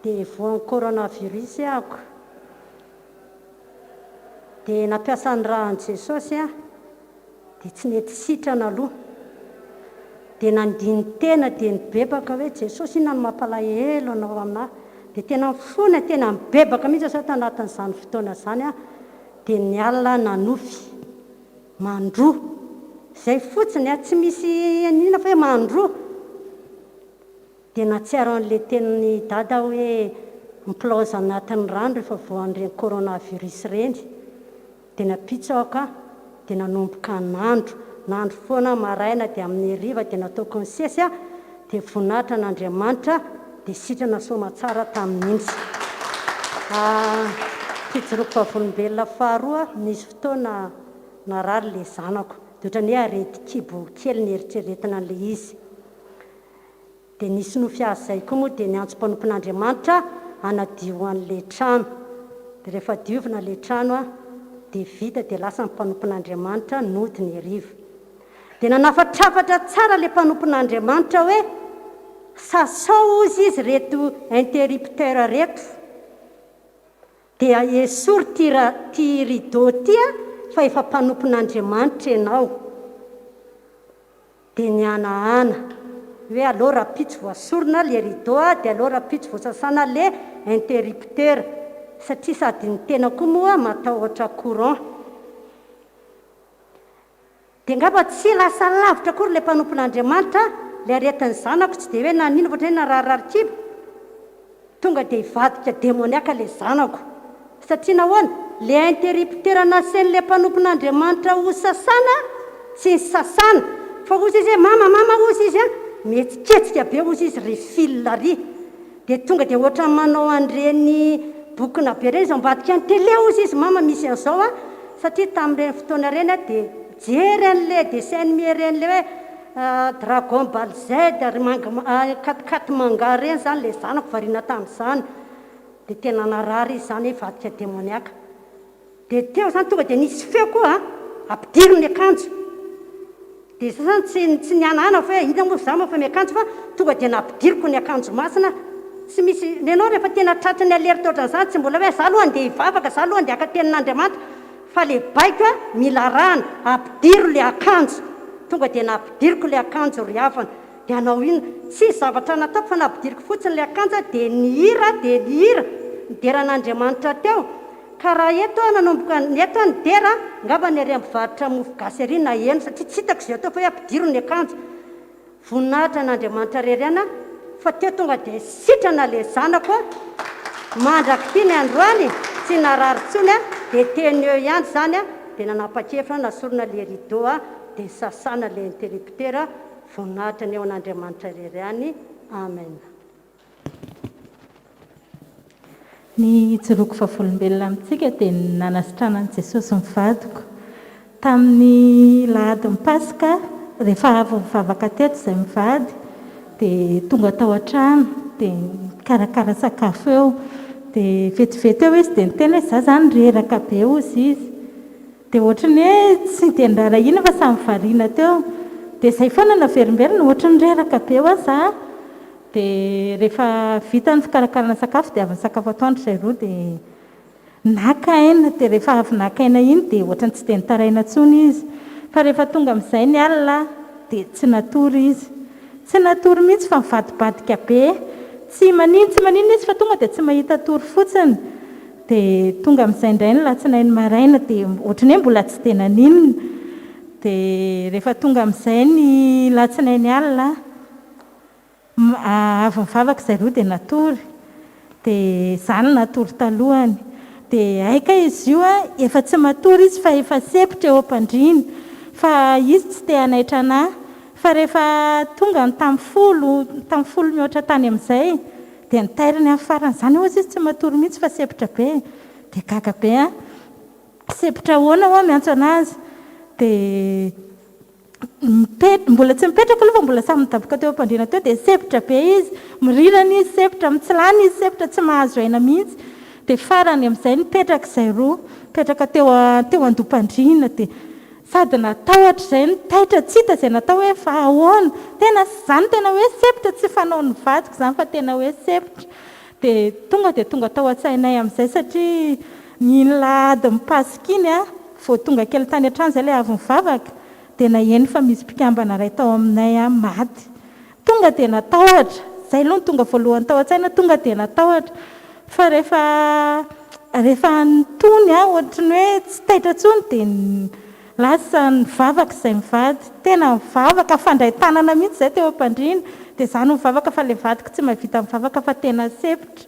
dia voan'ny coronavirus ahako, dia nampiasa ny rahan'i Jesosy a dia tsy nety sitrana aloha, dia nandiny tena dia nibebaka hoe Jesosy inona no mampalahelo anao aminahy, dia tena mifona tena mibebaka mihitsy sao tanatin'izany fotoana zany a, dia ny alina nanofy mandroa izay fotsiny a, tsy misy anina fa hoe mandroa. Dia natsiaro an'ilay tenin'ny dada hoe miplaoza anatin'ny rano rehefa voan'ireny coronavirus ireny, dia napitsaka dia nanomboka nandro foana maraina dia amin'ny hariva dia nataoko ny sesy a, dia voninahitra n'Andriamanitra dia sitrana soamantsara tamin'intsy. Fijoroky vavolombelona faharoa nisy fotoana narary ilay zanako, dia ohatran'ny hoe arety kibo kely ny eritreretina an'ilay izy. Dia nisy nofiazy izay koa moa dia niantso mpanompon'Andriamanitra hanadio an'ilay trano. Dia rehefa diovina ilay trano a dia vita dia lasa ny mpanompon'Andriamanitra nody ny hariva. Dia nanafatrafatra tsara ilay mpanompon'Andriamanitra hoe sasao ozy izy reto interrupteur reto, dia esory ty rideau ty a fa efa mpanompon'Andriamanitra ianao. Dia nianahana hoe aleo rapitso voasorona le rideau a, dia aleo rapitso voasasana le interrupteur satria sady ny tena koa moa matahotra courant. Dia ngamba tsy lasa lavitra kory le mpanompon'Andriamanitra le aretin'ny zanako, tsy dia hoe nanino fa ohatran'ny hoe narararikibo, tonga dia hivadika demoniaka le zanako satria nahoana le interrupteur nasen'le mpanompon'Andriamanitra ho sasana sy ny sasana, fa ozy izy hoe mama ozy izy a mihetsiketsika be ozy izy refil ry, dia tonga dia ohatra manao an'ireny bokina be ireny izy ambadika ny télé ozy izy mama misy an'izao a, satria tamin'ireny fotoana ireny a dia jery an'le dessin animé ireny le hoe Dragon Ball Z ary katikati manga ireny zany le zanako variana tamin'izany, dia tena narary izy zany hoe vadika demoniaka. Dia teo zany tonga dia nisy feo koa ampidiry ny akanjo, dia zany tsy nianahana fa hoe ina moa za fa miakanjo, fa tonga dia nampidiriko ny akanjo masina. Tsy misy nenao rehefa tena tratra ny alerta ohatran'izany tsy mbola hoe za aloha andeha hivavaka, za aloha andeha haka tenin'Andriamanitra, fa le baiko a mila rana ampidiro le akanjo. Tonga dia nampidiriko le akanjo ry havana, dia anao ino tsy zavatra nataoko fa nampidiriko fotsiny le akanjo dia nihira nideran'Andriamanitra teo. Ka raha eto nanomboka neto ny dera ngamba ny ary ampivarotra mofo gasy ery na eno satria tsy hitako izay atao fa hoe ampidiro ny akanjo. Voninahitra n'Andriamanitra rery ana fa teo tonga dia sitrana le zanako mandraky ty ny androany tsy narary tsony dia teny eo ihany zany dia nanapa-kevitra nasorona le rideau dia sasana le interrupteur. Voninahitra ny eo an'Andriamanitra rery any. Amen. Ny joroky vavolombelona amintsika dia nanasitrana an'i Jesosy mivadiko tamin'ny lahadin'ny Pasika, rehefa avy mivavaka teto izay mivady dia tonga tao an-trano dia karakara sakafo eo, dia vetivety eo izy dia niteny hoe za zany reraka be ozy izy, dia ohatrany hoe tsy dia ndrarahina fa samy variana teo, dia izay foana naverimberina ohatrany reraka be eo za. Dia rehefa vita ny fikarakarana sakafo dia avy ny sakafo atoandro izay roa dia nakaina, dia rehefa avy nakaina iny dia ohatrany tsy dia nitaraina intsony izy, fa rehefa tonga amin'izay ny alina dia tsy natory izy, tsy natory mihitsy fa mivadibadika be, tsy maninona izy fa tonga dia tsy mahita tory fotsiny. Dia tonga amin'izay indray ny latsinainy maraina dia ohatrany hoe mbola tsy dia naninona. Dia rehefa tonga amin'izay ny latsinainy alina avy mivavaka izay roa dia natory. Dia izany natory talohany. Dia aika izy io efa tsy matory izy fa efa sepitra eo am-pandriana. Fa izy tsy te hanaitra anahy. Fa rehefa tonga ny tamin'ny folo mihoatra tany amin'izay dia nitairiny amin'ny farany. Izany hoe izy tsy matory mihitsy fa sepitra be. Dia gaga be sepitra ahoana ho miantso anazy. Dia mbola tsy mipetraka aloha fa mbola samy midaboka teo am-pandriana teo dia sepitra be izy. Mirirana izy sepitra, mitsilany izy sepitra tsy mahazo aina mihitsy. Dia farany amin'izay nipetraka izay roa, mipetraka teo andoam-pandriana dia sady natahotra izay nitaitra tsy hita izay natao hoe fa ahoana. Tena izany tena hoe sepitra tsy fanao ny vadiko izany fa tena hoe sepitra. Dia tonga tao an-tsainay amin'izay satria ny lahady mipasika iny vao tonga kely tany an-trano izay ilay avy mivavaka dia naheno fa misy mpikambana iray tao aminay maty. Tonga dia natahotra. Izay aloha ny tonga voalohany tao an-tsaina tonga dia natahotra. Fa rehefa nitony ohatrany hoe tsy taitra intsony dia lasa nivavaka izay mivady. Tena mivavaka fandray tanana mihitsy izay teo am-pandriana. Dia izany mivavaka fa ilay vadiko tsy mahavita mivavaka fa tena sepitra.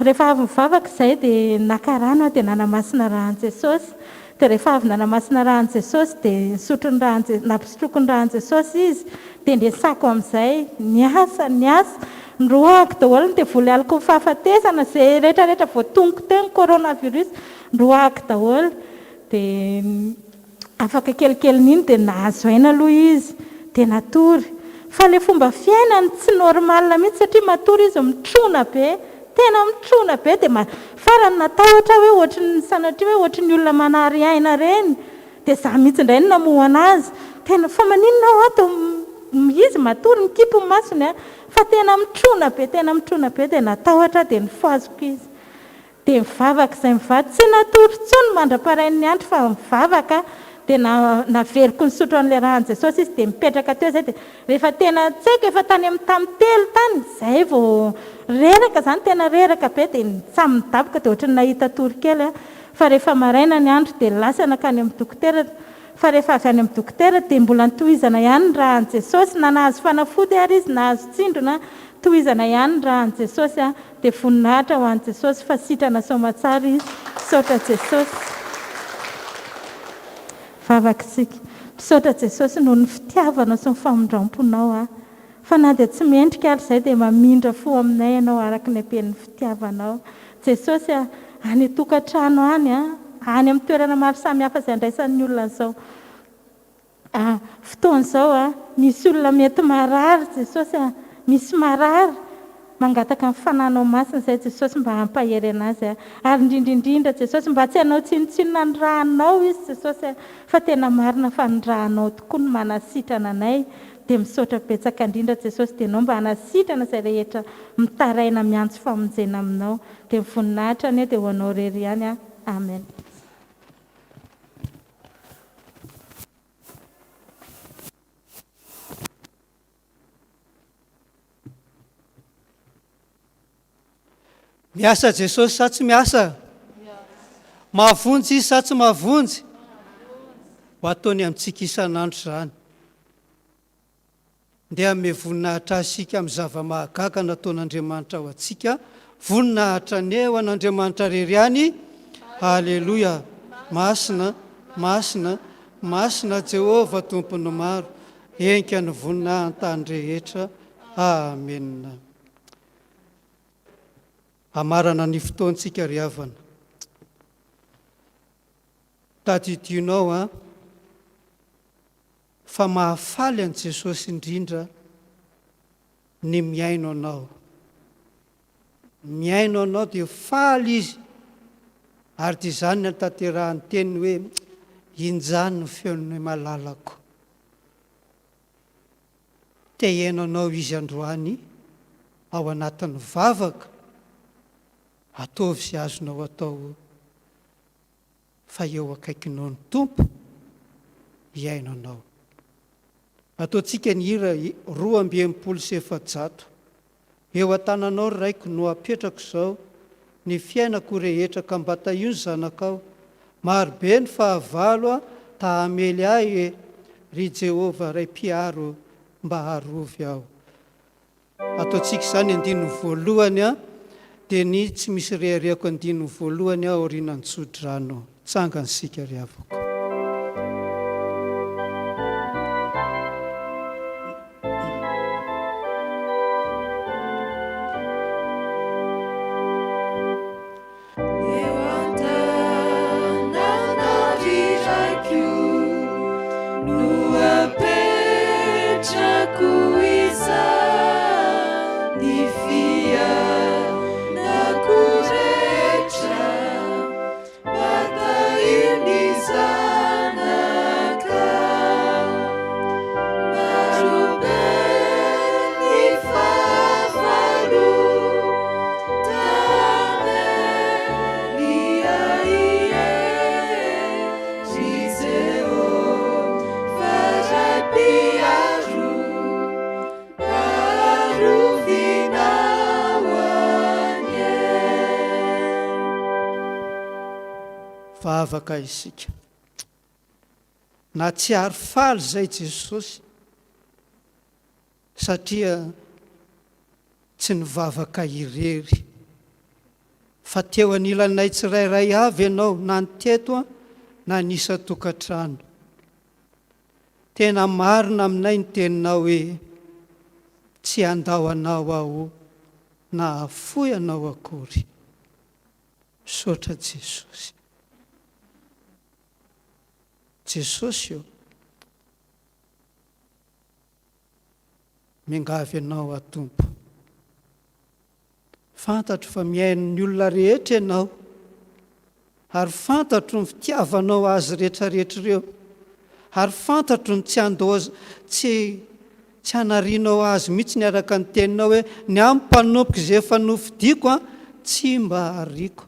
Rehefa avy mivavaka izay dia naka rano dia nanamasina rahan'i Jesosy. Dia rehefa avy nanamasina rahan'i Jesosy dia nampisotroko ny rahan'i Jesosy izy. Dia ndesako amin'izay niasa ndroako daholo dia voly aliko fahafatesana izay rehetrarehetra voatongo teo ny coronavirus ndroako daholo. Dia afaka kelikely dia nahazo aina aloha izy dia natory. Fa ilay fomba fiainany tsy normal mihitsy satria matory izy mitrona be. Tena mitrona be dia farany natahotra hoe ohatran'ny sanatria hoe ohatran'ny olona manary aina reny. Dia izaho mihitsy indray no namoha anazy. Tena fa maninona ato izy matory mikipo ny masony fa tena mitrona be dia natahotra dia nifoaziko izy. Dia mivavaka izay mivady tsy natory intsony mandra-parain'ny andro fa mivavaka. Dia naveriko ny sotro an'ilay rahan'i Jesosy izy dia mipetraka teo izay dia rehefa tena tsy haiko efa tany amin'ny tamitelo tany izay vao reraka izany tena reraka be dia samy midaboka dia ohatrany nahita tory kely. Fa rehefa maraina ny andro dia lasa nakany amin'ny dokotera. Fa rehefa avy any amin'ny dokotera dia mbola nitohizana ihany ny rahan'i Jesosy. Na nahazo fanafody ary izy nahazo tsindrona tohizana ihany ny rahan'i Jesosy dia voninahitra ho an'i Jesosy fa sitrana soamatsara izy. Misaotra Jesosy. Vavakitsika. Misaotra Jesosy noho ny fitiavana sy ny famindram-ponao. Fa na dia tsy mendrika ary izay dia mamindra fo aminay ianao araka ny haben'ny fitiavanao. Jesosy any tokantrano any amin'ny toerana maro samihafa izay andraisan'ny olona izao. Fotoana izao misy olona mety marary Jesosy misy marary. Mangataka ny fananao masina izay Jesosy mba hampahery anazy. Ary indrindra Jesosy mba tsy hanao tsinotsinona ny rahanao izy Jesosy fa tena marina fa ny rahanao tokoa no manasitrana anay. Dia misaotra betsaka indrindra Jesosy dia anao mba hanasitrana izay rehetra mitaraina miantso famonjena aminao. Dia mivoninahitra anie dia ho anao rery ihany. Amen. Miasa Jesosy sa tsy miasa? Mahavonjy izy sa tsy mahavonjy? Ho ataony amintsika isan'andro izany. Dia ame voninahitra asika amin'ny zava-mahagaga nataon'Andriamanitra ho antsika. Voninahitra ane ho an'Andriamanitra rery ihany. Halleloia. Masina, masina, masina Jehova tompony maro. Enka ny voninahitany rehetra. Amen. Amarana ny fotoantsika ry havana. Tadidinao fa mahafaly an' Jesosy indrindra ny miaino anao. Miaino anao dia faly izy. Ary dia izany ny tanterahany teny hoe injany ny feon'ny malalako. Te hiaino anao izy androany ao anatin'ny vavaka. Ataovy izay azonao atao fa eo akaikinao ny tompo hiaino anao. Ataontsika ny hira 2:7. eo an-tananao raiko no apetrako izao ny fiainako rehetra ka mba tahiony zanakao marobe ny fahavalo a tahamely ahy ry Jehova ray mpiaro mba harovy aho. Ataontsika izany andininy voalohany a dia ny tsy misy rehareako andininy voalohany aho aorianany tsodrano tsangany sika ry havako. Vavaka isika na tsy ary faly izay Jesosy satria tsy nivavaka irery fa teo anilanay tsirairay avy ianao na ny teto a na nisa tokantrano. Tena marina aminay ny teninao hoe tsy andao anao aho na afoy anao akory. Misaotra Jesosy. Jesosy io miangavy ianao atompo. Fantatro fa miain'ny olona rehetra ianao ary fantatro ny fitiavanao azy rehetrarehetra ireo ary fantatro ny tsy hanarianao azy mihitsy ny araka ny teninao hoe ny amin'ny mpanompoka izay efa nofidiako a tsy mba hariako.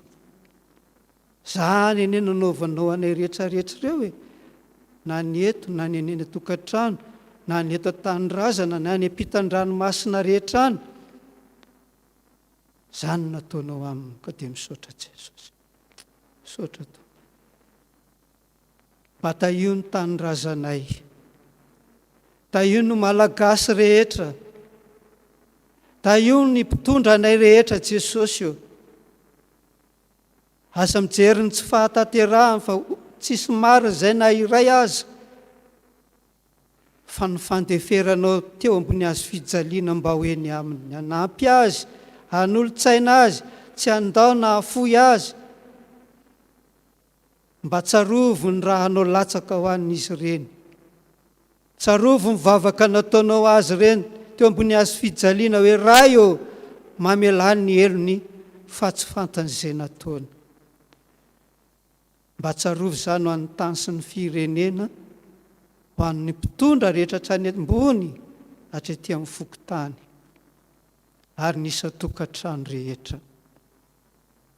Zany ene nanaovanao anay rehetrarehetra ireo hoe na ny eto na ny eny tokantrano na ny eto an-tanirazana na ny ampitan-dranomasina rehetra any. Zany nataonao aminy ka dia misaotra Jesosy. Misaotra to. Mba tahio ny tanirazanay, tahio ny malagasy rehetra, tahio ny mpitondra anay rehetra Jesosy io. Asa mijery ny tsy fahatanterahany fa tsisy marina izay na iray aza fa ny fandeferanao teo ambony azy fijaliana mba hoeny aminy, hanampy azy, hanolo-tsaina azy, tsy andao na hafoy azy, mba tsarovo ny raha anao latsaka ho an'izy ireny, tsarovo ny vavaka nataonao azy ireny teo ambony azy fijaliana hoe raha io mamelany ny elony fa tsy fantany izay nataony. Mba tsarovo izany ho an'ny tany sy ny firenena, ho an'ny mpitondra rehetra hatrany ambony hatretỳ amin'ny fokotany ary nisa tokantrano rehetra.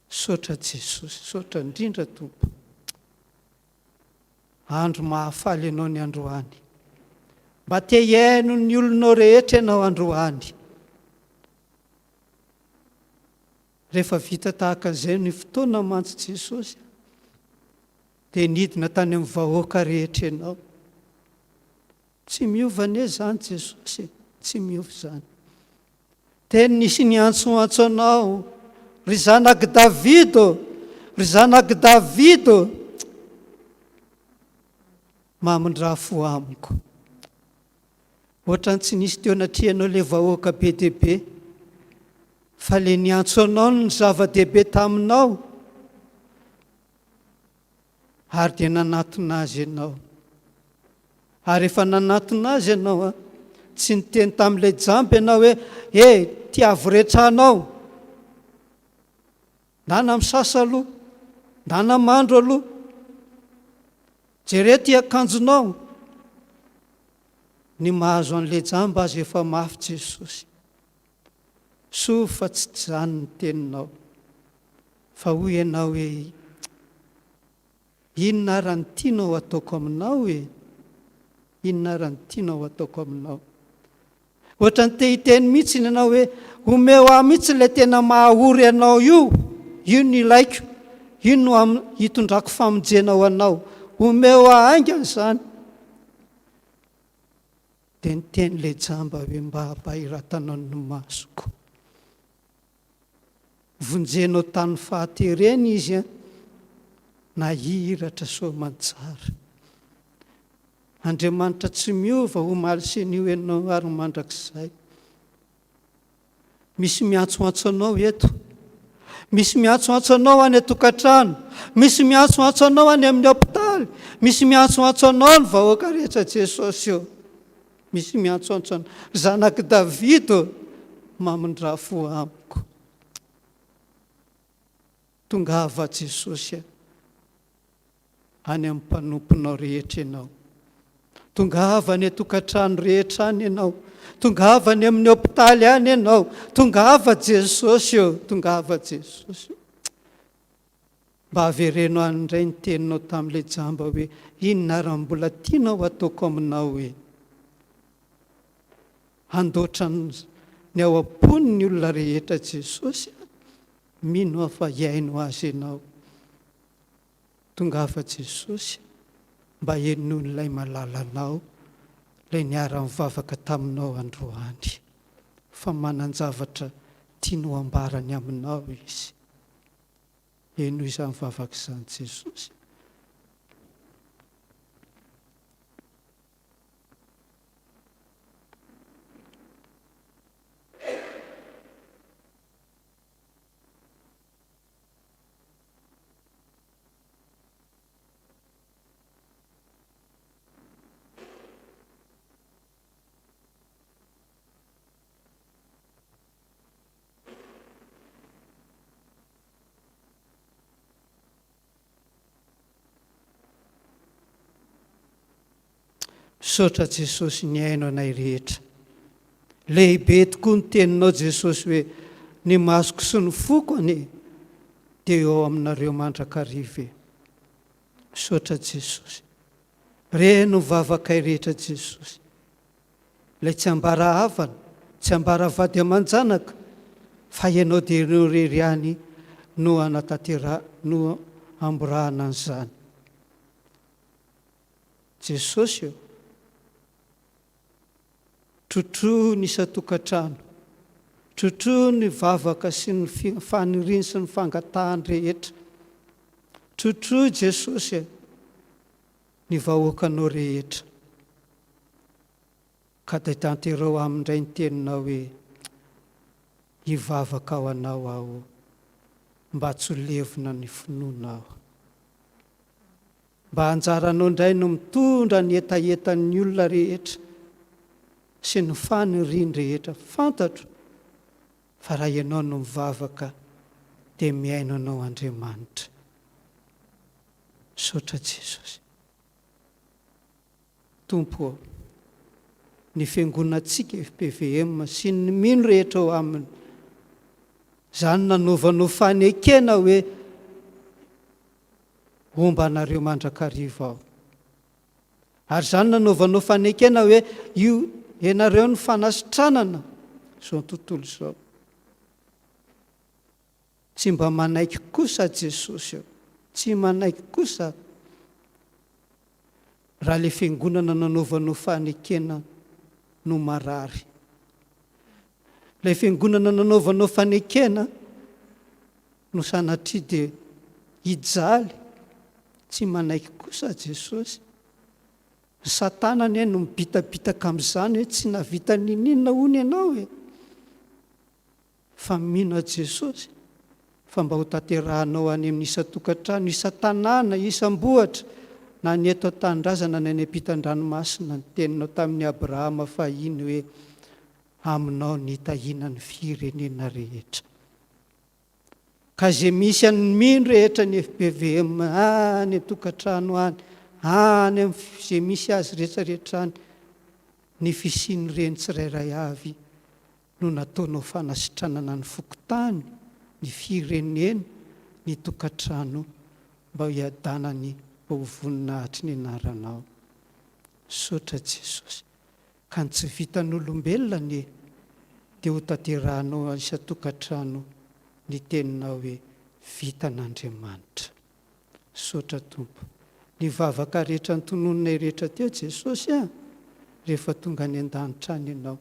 Saotra Jesosy, saotra indrindra Tompo. Andro mahafaly ianao ny androany, mba te hiaino ny olonao rehetra ianao androany. Rehefa vita tahaka izay ny fotoana mantsy Jesosy dia nidina tany amin'ny vahoaka rehetra ianao. Tsy miova anie izany Jesosy, tsy miova izany. Teny nisy niantsoantso anao, ry zanaky Davido, ry zanaky Davido, mamondrafo amiko. Ohatrany tsy nisy teo anatrianao ilay vahoaka be dia be, fa le niantso anao ny zava-dehibe taminao ary dia nanatona azy ianao. Ary efa nanatona azy ianao tsy niteny tamin'ilay jamby ianao hoe tiavo retranao, na namsasa aloha, na namandro aloha, jereo ty akanjonao. Ny mahazo an'ilay jamba azy efa mafy Jesosy. Soa fa tsy zany ny teninao, fa hoy ianao hoe inona raha ny tianao ataoko aminao e? Inona raha ny tianao ataoko aminao? ohatra ny tehiteny mihitsy ny ianao hoe omeo aho mihitsy ilay tena mahahory anao io ny ilaiko, io no hitondrako famonjenao anao, omeo aho aingana izany. Dia nitenyilay jamba hoe mba hampahiratanao ny masoko. Vonjenao tany fahatereny izy na hiratra soamantsara. Andriamanitra tsy miova ho malisen'io ianao ary mandrakizay. Misy miantsoantso anao eto, misy miantsoantso anao any atokantrano, misy miantsoantso anao any amin'ny hopitaly, misy miantsoantso anao ny vahoaka rehetra Jesosy eo. Misy miantsoantso anao, zanaky Davida mamondrafo amiko. Tongava Jesosy any amin'ny mpanomponao rehetra ianao. Tongava any atokantrano rehetra any ianao. Tongava any amin'ny hopitaly any ianao. Tongava Jesosy eo. Tongava Jesosy. Mba haverenao an'indray ny teninao tamin'ilay jamba hoe inona raha mbola tianao ataoko aminao hoe handoatra ny ao am-pon'ny olona rehetra Jesosy, mino afa hiaino azy ianao. Tongava Jesosy mba henon'ilay malalanao, ilay niara-mivavaka taminao androany, fa manan-javatra tiano ambarany aminao izy. Heno izany mivavaka izany Jesosy. Sotra Jesosy ny aino anay rehetra. Lehibe tokoa ny teninao Jesosy hoe ny masoko sy ny foko anie dia eo aminareo mandrakariva. Sotra Jesosy. Reno vavakay rehetra Jesosy. Ilay tsy ambara havana, tsy ambara vady aman-janaka, fa ianao dia ireo reriany no anatatera, no amborahana an'izany. Jesosy eo. Trotro ny isa-tokantrano, trotro ny vavaka sy ny faniriany sy ny fangatahany rehetra. Trotro Jesosy ny vahoakanao rehetra. Ka dia tanterao amindray ny teninao hoe hivavaka ao anao aho mba tsy ho levona ny finoanao. Mba anjaranao indray no mitondra ny etaetan'ny olona rehetra sy ny faniriany rehetra. Fantatro fa raha ianao no mivavaka dia miaino anao Andriamanitra. Sotra Jesosy. Tompo, ny fiangonantsika FPVM sy ny mino rehetra ao aminy, izany nanovanao fanekena hoe omba anareo mandrakariva ao. Ary izany nanovanao fanekena hoe io ianareo ny fanasitranana izao tontolo izao. Tsy mba manaiky kosa Jesosy eo, tsy manaiky kosa. Raha le fiangonana nanovanao fanekena no marary, ilay fiangonana nanovanao fanekena no sanatria dia hijaly, tsy manaiky kosa Jesosy. Satana ny no mibitabitaka amin'izany hoe tsy navita ninina hony ianao e. Fa mino Jesosy fa mba ho tanterahanao any amin'ny isa-tokantrano, isa-tanàna, isam-bohatra, na ny eto an-tanindrazana na ny ampitan-dranomasina, ny teninao tamin'ny Abrahama fahiny hoe aminao ny hitahina ny firenena rehetra. Ka izay misy any mino rehetra ny FPVM any tokantrano any izay misy azy rehetrarehetra any, ny fisiny reny tsirairay avy no nataonao fanasitranana ny fokotany, ny firenena, ny tokantrano, mba ho iadanany mba ho voninahitry ny anaranao. Sotra Jesosy. ka ny tsy vitan'olombelona ny dia ho tanterahanao isa-tokantrano ny teninao hoe vitan'Andriamanitra. Sotra Tompo, ny vavaka rehetra ny tonononay rehetra teo Jesosy rehefa tonga any an-danitra any ianao,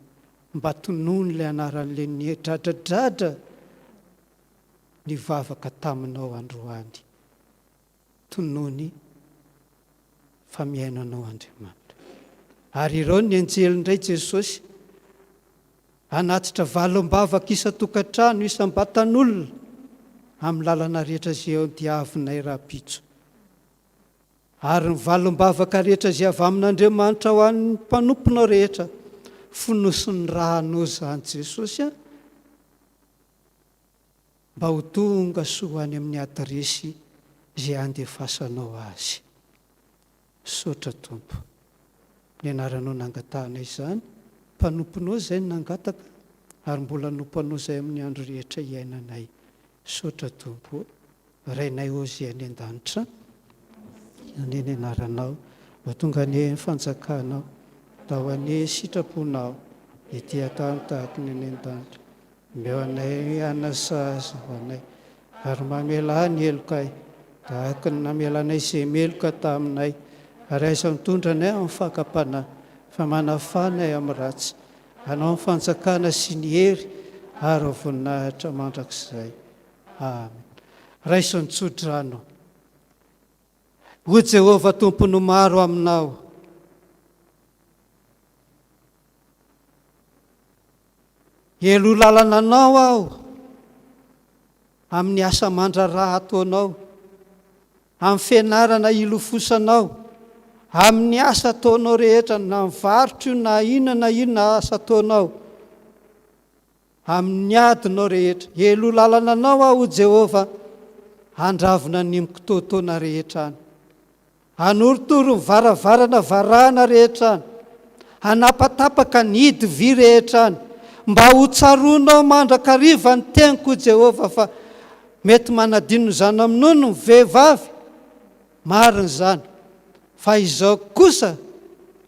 mba tonono ilay anaran'le ny dradradratra ny vavaka taminao androany. Tonony fa miainanao Andriamanitra. Ary ireo ny anjely indray Jesosy anatitra valom-bavaka isa-tokantrano isam-batan'olona amin'ny lalana rehetra izay eo diavinay rahampitso. Ary ny valom-bavaka rehetra izay avy amin'Andriamanitra ho an'ny mpanomponao rehetra fonosiny rahanao zany Jesosy mba ho tonga soa any amin'ny adresy izay andefasanao azy. Sotra Tompo, ny anaranao nangatahana izany, mpanomponao izay ny nangataka ary mbola nomponao izay amin'ny andro rehetra iainanay. Sotra Tompo, rainay ozy any an-danitra, any ny anaranao, mba tonga ny fanjakanao, da ho any sitraponao, ety atany tahaka ny any an-danitra. Meo anay anasazy ho anay, ary mamela ny elokay, tahaka ny namelanay izay meloka taminay, ary aiza mitondranay amin'ny fakapanahy, fa manafanay amin'ny ratsy, anao amin'ny fanjakana sy ny hery, ary voninahitra mandrakizay. Amen. Raiso ny tsodrano. Ho Jehovah tompony maro aminao. Elo lalana anao aho amin'ny asa mandraraha ataonao, amin'ny fianarana ilofosanao, amin'ny asa ataonao rehetra, na mivarotro na inona asa ataonao, amin'ny adinao rehetra. Elo lalana anao aho Jehovah, andravona ny mikototoana rehetra any, anorotoro ny varavarana varahana rehetra any, anapatapaka ny hidy vy rehetra any, mba ho tsaronao mandrakariva ny teniko Jehovah, fa mety manadino zany aminono ny vehivavy, marina zany, fa izao kosa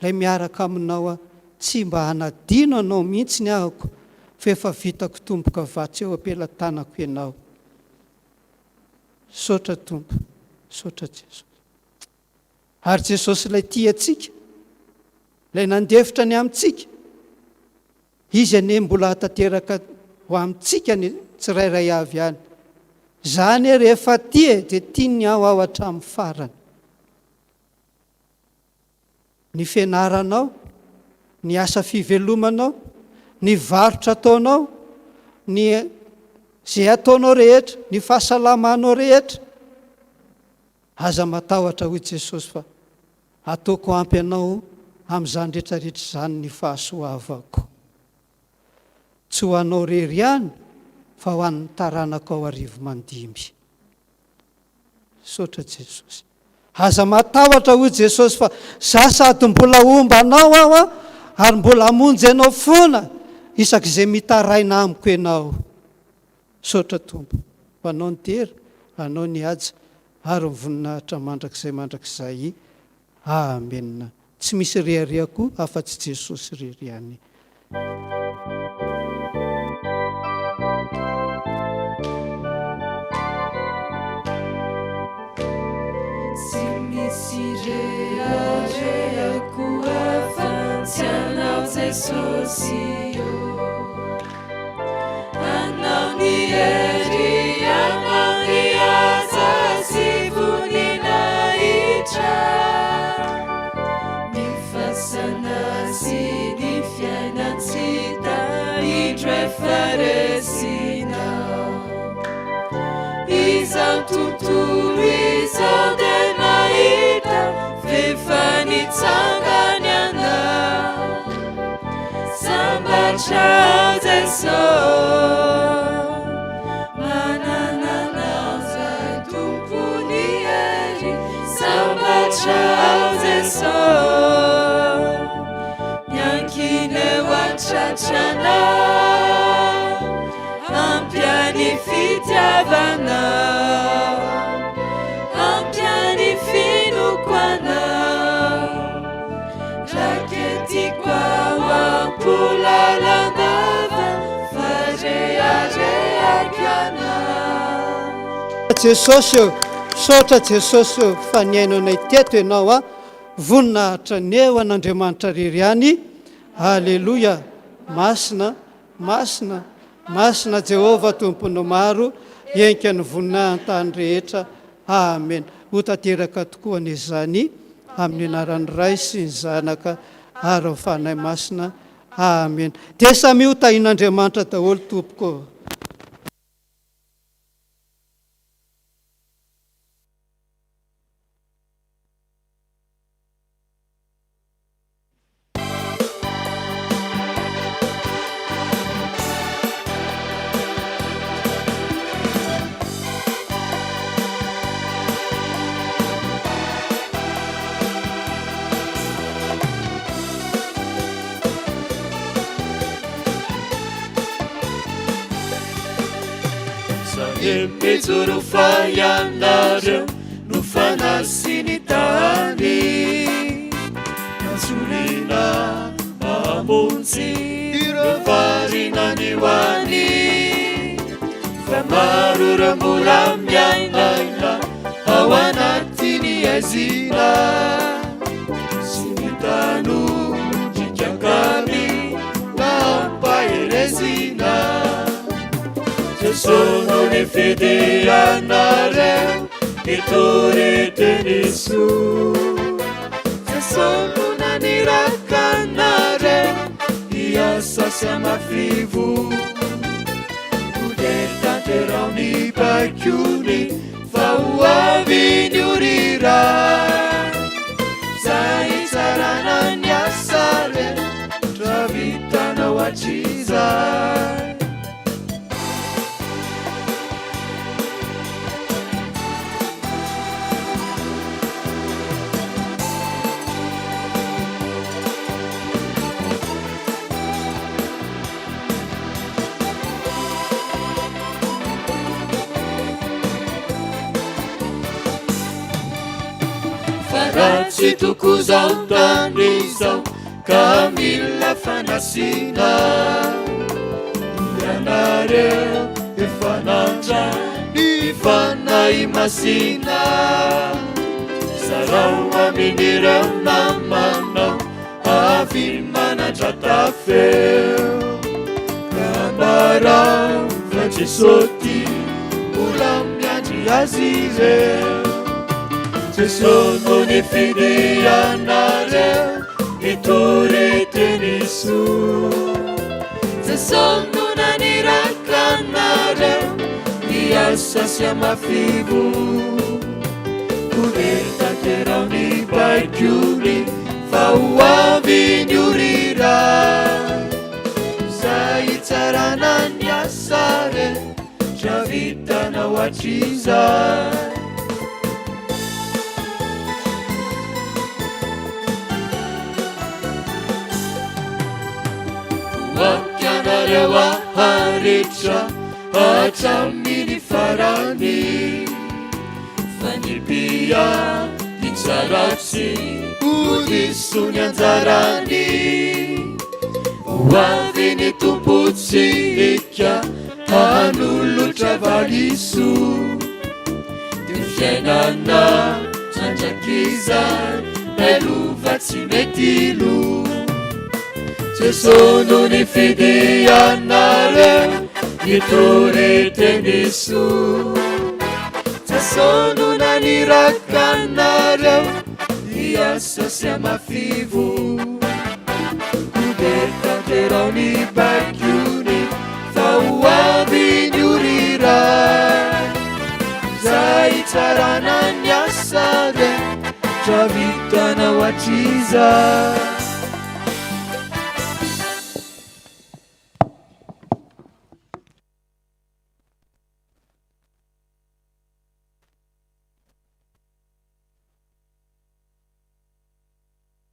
ilay miaraka aminao tsy mba hanadino anao mihitsy ny ahako, fa efa vitako tomboka vatsy eo ampelantanako ianao. Sotra Tompo, sotra Jesosy. Ary Jesosy ilay tia antsika, ilay nandefitra ny amintsika, izy ane mbola hatateraka ho amintsika ny tsirairay avy any. Zany rehefa tia dia tiany ao hatramin'ny farany. Ny fianaranao, ny asa fivelomanao, ny varotra ataonao, ny zay ataonao rehetra, ny fahasalamanao rehetra, aza matahotra hoy Jesosy fa ataoko ampy anao amin'izany rehetrarehetra izany ny fahasoavako. Tsy ho anao rery ihany, fa ho an'ny taranako ao arivo mandimby. Sotra Jesosy. Aza matahotra hoy Jesosy fa za sady mbola ombanao aho ary mbola hamonjy anao foana isak'izay mitaraina amiko ianao. Sotra Tompo, anao ny tera, anao ny aja, ary voninahitra mandrakizay. Amen. Tsy misy rehareako afa-tsy Jesosy rery ihany. Tsy misy rehareako afa-tsy anao Jesosy, anao ny hery, anao ny aza sy voninahitra, ny fasana sy ny fiainantsika indro efa resinao. Izao tontolo izao dia nahita fefa nitsangany anao, sambatra Jesosy, manana anao zay tompony hery, sambatra Jesosy, miankina eo an-tratranao, ampiany fitiavanao, ampiany finokoanao, raketiko ao jesosy eo, misaotra jesosy eo fa niainanay teto ianao a voninahitra neo an'Andriamanitra rery any. Halleloia. Masina, masina, masina Jehova tompony maro, enika ny voninahintany rehetra. Amen. Ho tanteraka tokoa an'izany amin'ny anaran'ny Ray sy ny Zanaka ary ny Fanahy Masina. Amen. Dia samy ho tahin'Andriamanitra daholo tompoko. Metsorofa ianareo no fanasiny tany, ansorina mamonjy ireo varina ny hoany, fa maro ireo mbola miainaina ao anatiny azina, sy ny tanondrikakamy nampaherezina. Sono ne fede anareo itoretenisu, sono nanirakanareo iasa siama fivu, udetanterao ni bakiuni fauavi nyurira, sai sarana nyasare travitana wachiza. Farati tukuzao tanizao kamila fanasina, ianareo efananja ifanay masina, sarao aminireo namanao avy manatra tafeo, kamarao fa Jesosy mbola miandry azy ireo. Sono ne fede anareo itoretenisu, sono nanirakanareo iasa siama fivu, udetanterao ni bakiuni fauavi nyurira, sai tsarana nyasare travitana wachiza. Wakianareo haritra hatraminy farany, fanipia itsaratsy odisony anjarany, hoavy ny tompotsika hanolotra valiso, dia fiainana trandrakiza melova tsy metilo. Sono ne fede anareo itoretenisu, sono nanirakanareo iasa siama fivu, udetanterao ni bakiuni fauavi nyurira, zay tsarana nyasare travitana wachiza.